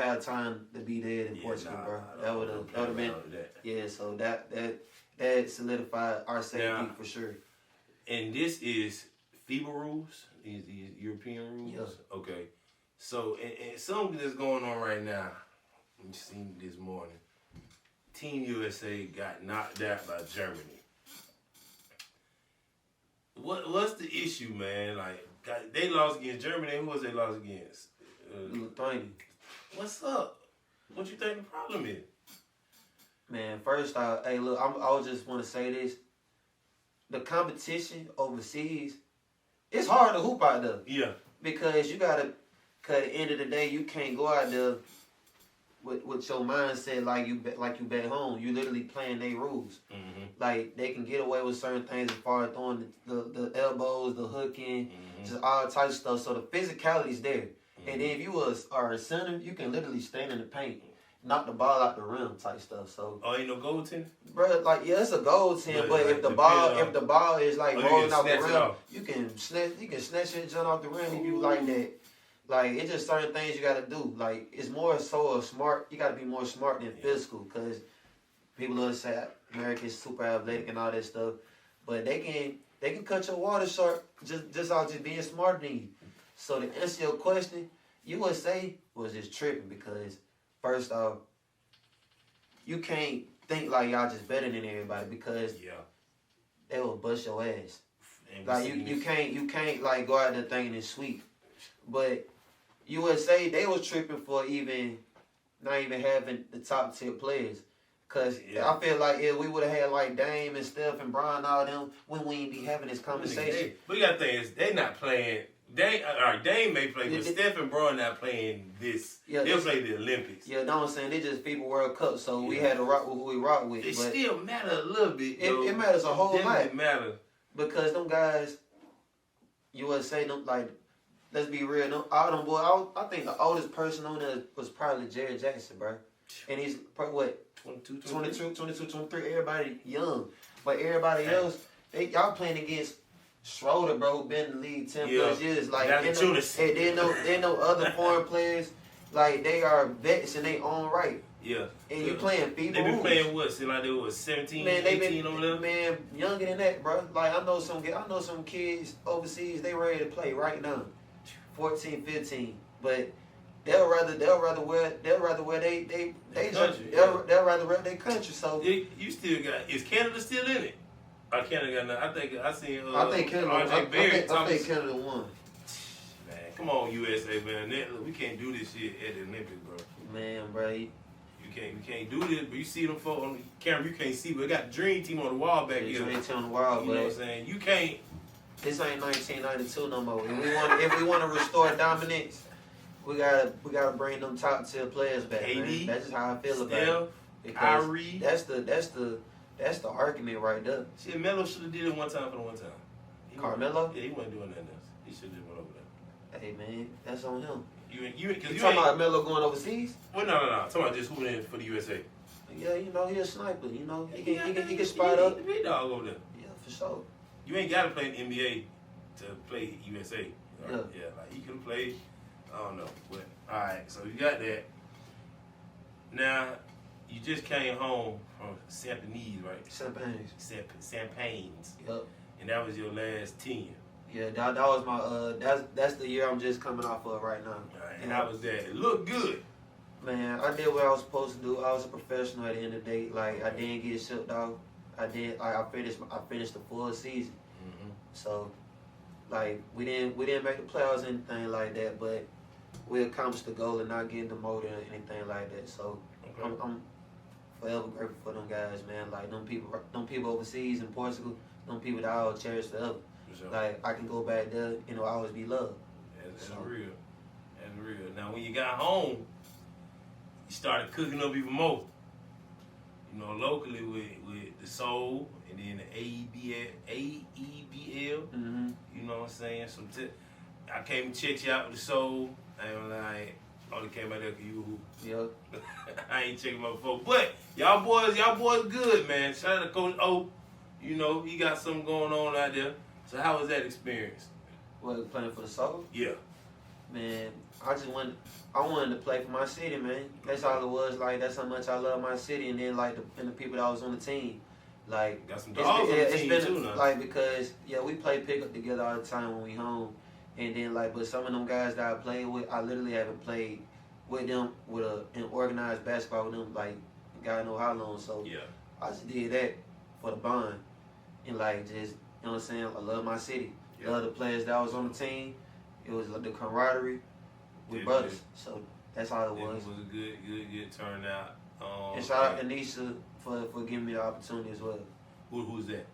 had time to be dead in Portugal, bro. That would have been So that solidified our safety for sure. And this is FIBA rules. These European rules. Yeah. Okay. So and something that's going on right now. We seen this morning. Team USA got knocked out by Germany. What's the issue, man? Like, they lost against Germany. Who was they lost against? Lithuania. What's up? What you think the problem is? Man, first off, hey, look, I just want to say this. The competition overseas, it's hard to hoop out there. Yeah. Because you got to, at the end of the day, you can't go out there with your mindset like you back home. You literally playing their rules. Mm-hmm. Like, they can get away with certain things as far as throwing the elbows, the hooking, just all types of stuff. So the physicality's there. And then if you are a center, you can literally stand in the paint, knock the ball out the rim type stuff. So ain't no goaltending? Bro, like, yeah, it's a goaltend, but if the ball is like rolling off the rim, you can snatch it, jump off the rim if you like that. Like, it's just certain things you gotta do. Like, it's more so smart. You gotta be more smart than physical, because people love to say America's super athletic and all that stuff, but they can cut your water short just off just being smarter than you. So to answer your question, USA was just tripping, because first off, you can't think like y'all just better than everybody, because they will bust your ass. Like, you can't like go out there thinking it's sweet. But USA, they was tripping for not even having the top tier players. Cause I feel like if we would have had like Dame and Steph and Bron, all them, we wouldn't be having this conversation. But you got to think, they not playing. Dame may play, but Steph and Bron not playing this. Yeah, they'll play the Olympics. Yeah, no, I'm saying they just FIBA World Cup, so we had to rock with who we rock with. It still matter a little bit. It matters a whole lot. It matter because them guys, USA, them, like, let's be real, all them boys. I think the oldest person on there was probably Jared Jackson, bro. And he's probably what? 22, 23. Everybody young, but everybody else, y'all playing against Schroeder, bro, who been in the league 10 plus years. Like, they know other foreign players. Like, they are vets in their own right. Yeah. And you playing FIBA They been playing what? See, like they was 17, 18 over there? Man, younger than that, bro. Like, I know some kids overseas, they ready to play right now. 14, 15. But they'll rather wear they country. They'll rather wear their country. So you still got, is Canada still in it? Canada got nothing. I think Canada. I think Canada won. Man, come on, USA, man. We can't do this shit at the Olympics, bro. Man, bro. You can't do this, but you see them folks on the camera, you can't see, but we got the Dream Team on the wall back here. Dream Team on the wall, you know what I'm saying? You can't. This ain't 1992 no more. If we want to restore dominance, we gotta bring them top tier players back. Man. That's just how I feel about it. Aubrey. That's the argument right there. See, Melo should have did it one time for the one time. Carmelo? Yeah, he wasn't doing nothing else. He should have went over there. Hey man, that's on him. You talking about Melo going overseas? Well, no. I'm talking about just hooping in for the USA. Yeah, you know, he a sniper. You know, he can spot up. He big dog over there. Yeah, for sure. You ain't got to play in the NBA to play USA. Right? Yeah. Yeah, like he can play. I don't know, but all right. So you got that. Now you just came home from Champaign, right? Champagne's. Yep. And that was your last 10. Yeah, that was my that's the year I'm just coming off of right now. Right, and how was that? It looked good. Man, I did what I was supposed to do. I was a professional at the end of the day. Like I didn't get shipped off. I finished the full season. Mm-hmm. So, like we didn't make the playoffs or anything like that, but we accomplished the goal of not getting demoted or anything like that. So Okay. I'm forever grateful for them guys, man. Like them people overseas in Portugal, them people that I'll cherish forever. For sure. Like I can go back there, you know, always be loved. That's real. That's real. Now when you got home, you started cooking up even more. You know, locally with the Soul and then the AEBL. Mm-hmm. You know what I'm saying? So I came and checked you out with the Soul. And like, only came out there because you hoop. Yep. I ain't checking my before. But y'all boys good, man. Shout out to Coach O. You know, he got something going on out there. So how was that experience? What, playing for the Soul? Yeah. Man, I wanted to play for my city, man. That's all it was. Like that's how much I love my city, and then like the people that was on the team. Like Got some dogs on the team been too now. like because we play pickup together all the time when we home, and then like but some of them guys that I played with, I literally haven't played with them with an organized basketball with them like God know how long. So Yeah. I just did that for the bond, and like just you know what I'm saying. I love my city. Yeah. Love the players that was on the team. It was like the camaraderie with Yeah, brothers. yeah. So that's all it It was. was a good turnout. And shout out to Nisha for giving me the opportunity as well. Who's that?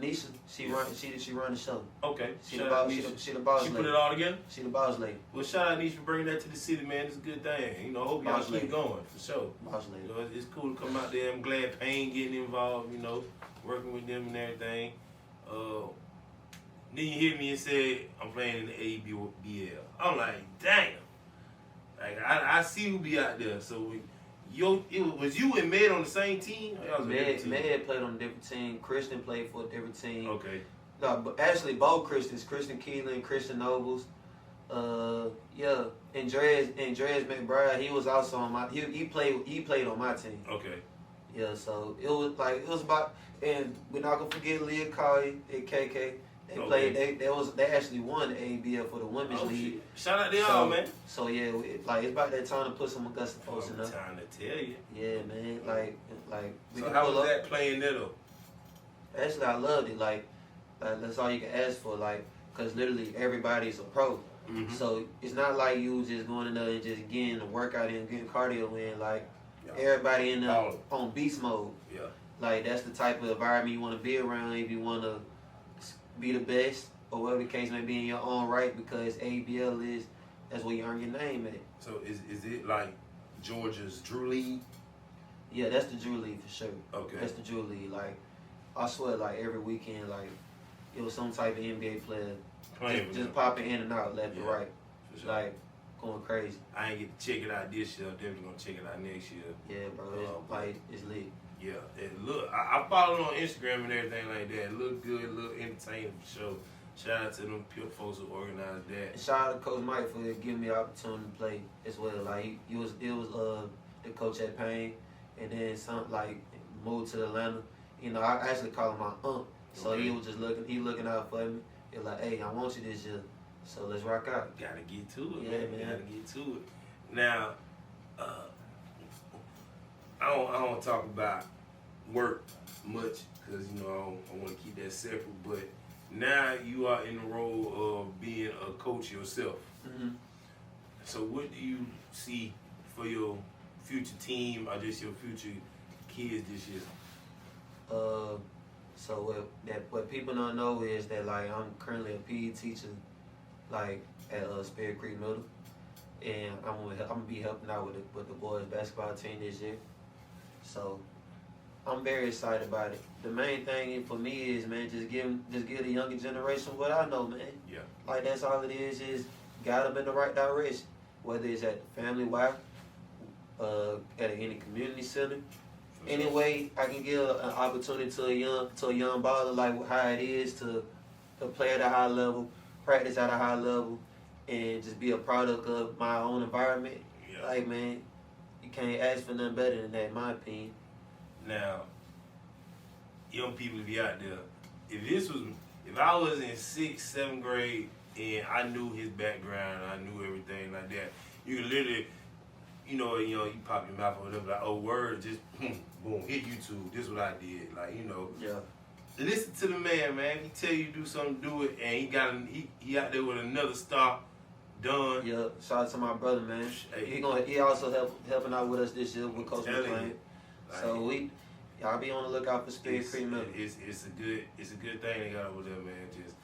Nisha, she run the show. Okay. She Shout the out boss. Nisha. She the boss She lady. put it all together? She the boss lady. Well, shout out Nisha for bringing that to the city, man. It's a good thing. You know, hope y'all Boss keep lady. going, for sure. Boss You lady. know, it's cool to come out there. I'm glad Payne getting involved, you know, working with them and everything. Then you hear me and say, I'm playing in the ABL. I'm like, damn. Like, I see who be out there. So, was you and Med on the same team? Or y'all was a different team? Med played on a different team. Christian played for a different team. Okay. No, but actually both Christians, Christian Keelan, Christian Nobles. And Dres McBride, he was also on my he played on my team. Okay. Yeah, so it was about, and we're not gonna forget Leah Colley and KK. They played. They actually won the ABL for the women's league. Shit. Shout out to y'all, man. So yeah, it's about that time to put some Augusta folks in there. Time to tell you. Yeah, man. Like we So can how pull was up. that playing there though? Actually, I loved it. Like that's all you can ask for. Like, cause literally everybody's a pro. Mm-hmm. So it's not like you just going in there and just getting a workout in, getting cardio in. Like everybody in there on beast mode. Yeah. Like that's the type of environment you want to be around if you want to be the best or whatever the case may be in your own right, because ABL that's where you earn your name at. So is it like Georgia's Drew League? Yeah, that's the Drew League for sure. Okay. That's the Drew League. Like I swear, like every weekend, like it was some type of NBA player just popping in and out left and right, For sure. like going crazy. I ain't get to check it out this year. I'm definitely gonna check it out next year. Yeah, bro. It's lit. Yeah, it look. I follow it on Instagram and everything like that. It look good, look entertaining for sure. Shout out to them pure folks who organized that. And shout out to Coach Mike for giving me the opportunity to play as well. Like it was the coach at Payne, and then some like moved to Atlanta. You know, I actually call him my uncle. So Okay. he was just looking out for me. He was like, hey, I want you this year, so let's rock out. Gotta get to it, Yeah, man. man. Gotta get to it. Now, I don't talk about work much because you know I want to keep that separate. But now you are in the role of being a coach yourself. Mm-hmm. So what do you see for your future team or just your future kids this year? So what people don't know is that like I'm currently a PE teacher, like at Spirit Creek Middle, and I'm gonna be helping out with the boys basketball team this year. So I'm very excited about it. The main thing for me is, man, just give the younger generation what I know, man. Yeah. Like that's all it is guide them in the right direction. Whether it's at the family wife, at any community center, any way I can give an opportunity to a young baller like how it is to play at a high level, practice at a high level, and just be a product of my own environment. Yeah. Like, man, you can't ask for nothing better than that, in my opinion. Now, young people be out there. If I was in 6th, 7th grade and I knew his background, I knew everything like that, you could literally, you pop your mouth or whatever, like, oh, word, just boom, hit YouTube. This is what I did, like, Yeah. Listen to the man. If he tell you to do something, do it, and he out there with another star, done. Yeah. Shout out to my brother, man. Hey. He also helping out with us this year with Coach Telling McClain. you. So y'all be on the lookout for Spirit Creek Milk. It's a good thing they got over there, man. Just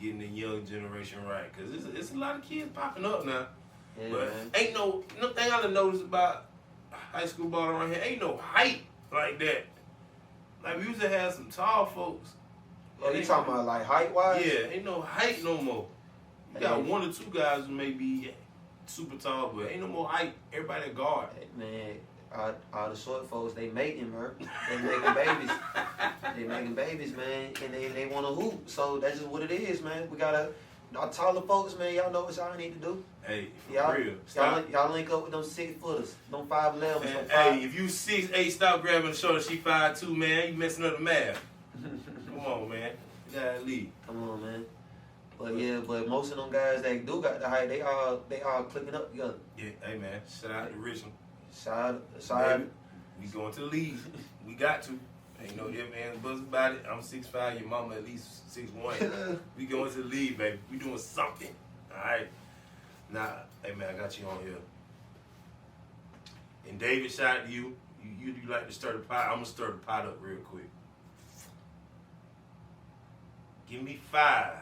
getting the young generation right, cause it's a lot of kids popping up now. Yeah, But man. ain't no thing I done noticed about high school ball around here. Ain't no height like that. Like we used to have some tall folks. Oh, you talking about like height wise? Yeah, ain't no height no more. You got one or two guys who may be super tall, but ain't no more height. Everybody guard. Man, all the short folks, they making, bro. They making babies. They making babies, man, and they want to hoop. So that's just what it is, man. We gotta, our taller folks, man. Y'all know what y'all need to do. Hey, for Y'all, real. Stop. y'all link up with them 6-footers, them 5'11s. Man, hey, if you 6'8", stop grabbing the shoulder. She 5'2", man. You messing up the math. Come on, man. You gotta leave. Come on, man. But yeah, but most of them guys that do got the height, they all clicking up together. Yeah, hey man. Shout out to Richmond. Side. Baby, we going to the league. We got to. Ain't no ifs, ands, buts about it. I'm 6'5", your mama at least 6'1". We going to the league, baby. We doing something. All right. Now, hey man, I got you on here. And David, shout out to you. You like to stir the pot. I'm gonna stir the pot up real quick. Give me 5.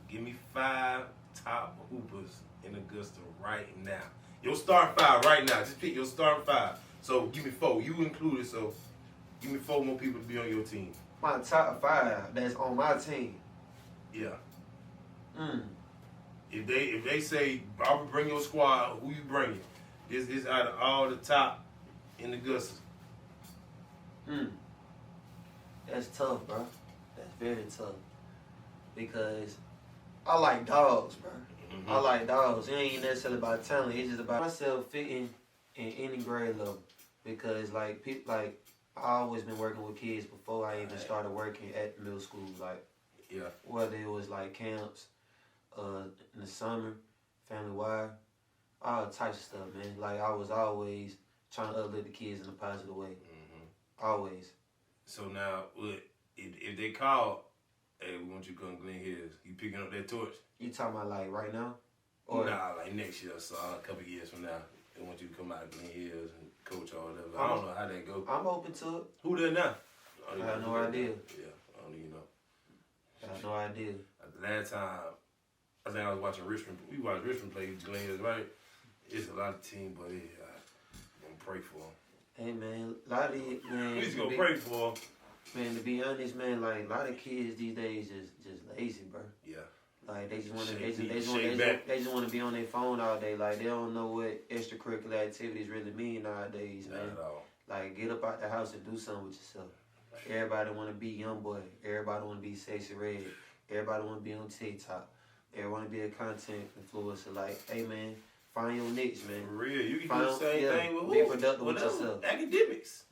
Give me 5 top hoopers in Augusta right now. Your starting 5 right now. Just pick your starting 5. So give me 4. You included. So give me 4 more people to be on your team. My top 5 that's on my team. Yeah. Mm. If they say, Aubrey, bring your squad, who you bringing? This is out of all the top in Augusta. That's tough, bro. That's very tough. Because I like dogs, bro. Mm-hmm. I like dogs. It ain't necessarily about talent. It's just about myself fitting in any grade level. Because like people, like I always been working with kids before I even started working at middle school. Like whether it was like camps, in the summer, family wide, all types of stuff, man. Like I was always trying to uplift the kids in a positive way. Always. So now, if they call, hey, we want you to come to Glen Hills, you picking up that torch? You talking about like right now? Or nah, like next year, so a couple years from now, they want you to come out to Glen Hills and coach or whatever. I don't know how that go. I'm open to it. Who there now? I have no idea. Yeah, I don't even know. I have no idea. The last time, I think I was watching Richmond. We watched Richmond play Glen Hills, right? It's a lot of team, but I'm gonna pray for them. Hey man, a lot of these, man. We just gonna pray for them. Man, to be honest, man, like a lot of kids these days just lazy, bro. Yeah. Like they just want to Shake they just want to be on their phone all day. Like they don't know what extracurricular activities really mean nowadays, man. Not at all. Like get up out the house and do something with yourself. Everybody want to be young boy. Everybody want to be sexy red. Everybody want to be on TikTok. Everybody want to be a content influencer. Like, hey man, find your niche, man. For real, you can do the same thing with be productive with yourself. Academics.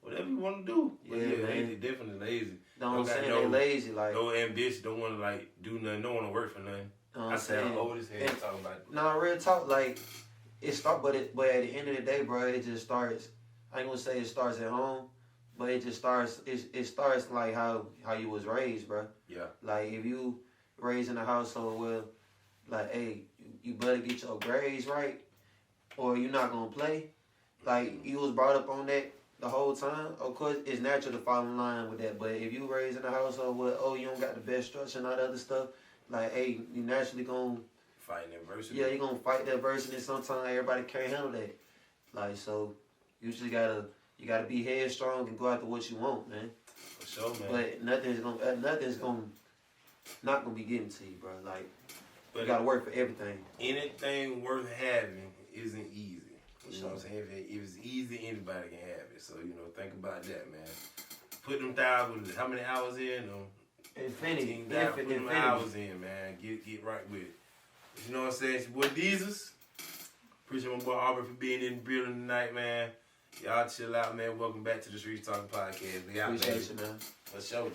Whatever you want to do. But Yeah, man. They definitely lazy. I'm saying they lazy, like no ambition, don't want to like do nothing, don't want to work for nothing. I sound old as hell talking about it. Nah, real talk, like it start, but at the end of the day, bro, it just starts. I ain't gonna say it starts at home, but it just starts. It starts like how you was raised, bro. Yeah. Like if you raised in a household where, like, hey, you better get your grades right, or you're not gonna play. Like you was brought up on that the whole time. Of course, it's natural to fall in line with that. But if you raised in a household where, oh, you don't got the best structure and all that other stuff, like, hey, you naturally gonna fighting adversity. Yeah, you're gonna fight that adversity. Sometimes everybody can't handle that. Like, so You just you gotta be headstrong and go after what you want, man. For sure, man. But nothing's not gonna be given to you, bro. Like, But you gotta work for everything. anything worth having isn't easy. You know what I'm saying? If it's easy, anybody can have it. So, you know, think about that, man. Put them thousands, how many hours in? Infinity. Put them hours in, man. Get right with it. But you know what I'm saying? It's your boy Dzus. Appreciate my boy Aubrey for being in the building tonight, man. Y'all chill out, man. Welcome back to the Streets Talking Podcast. We out, Appreciate you, man. For sure.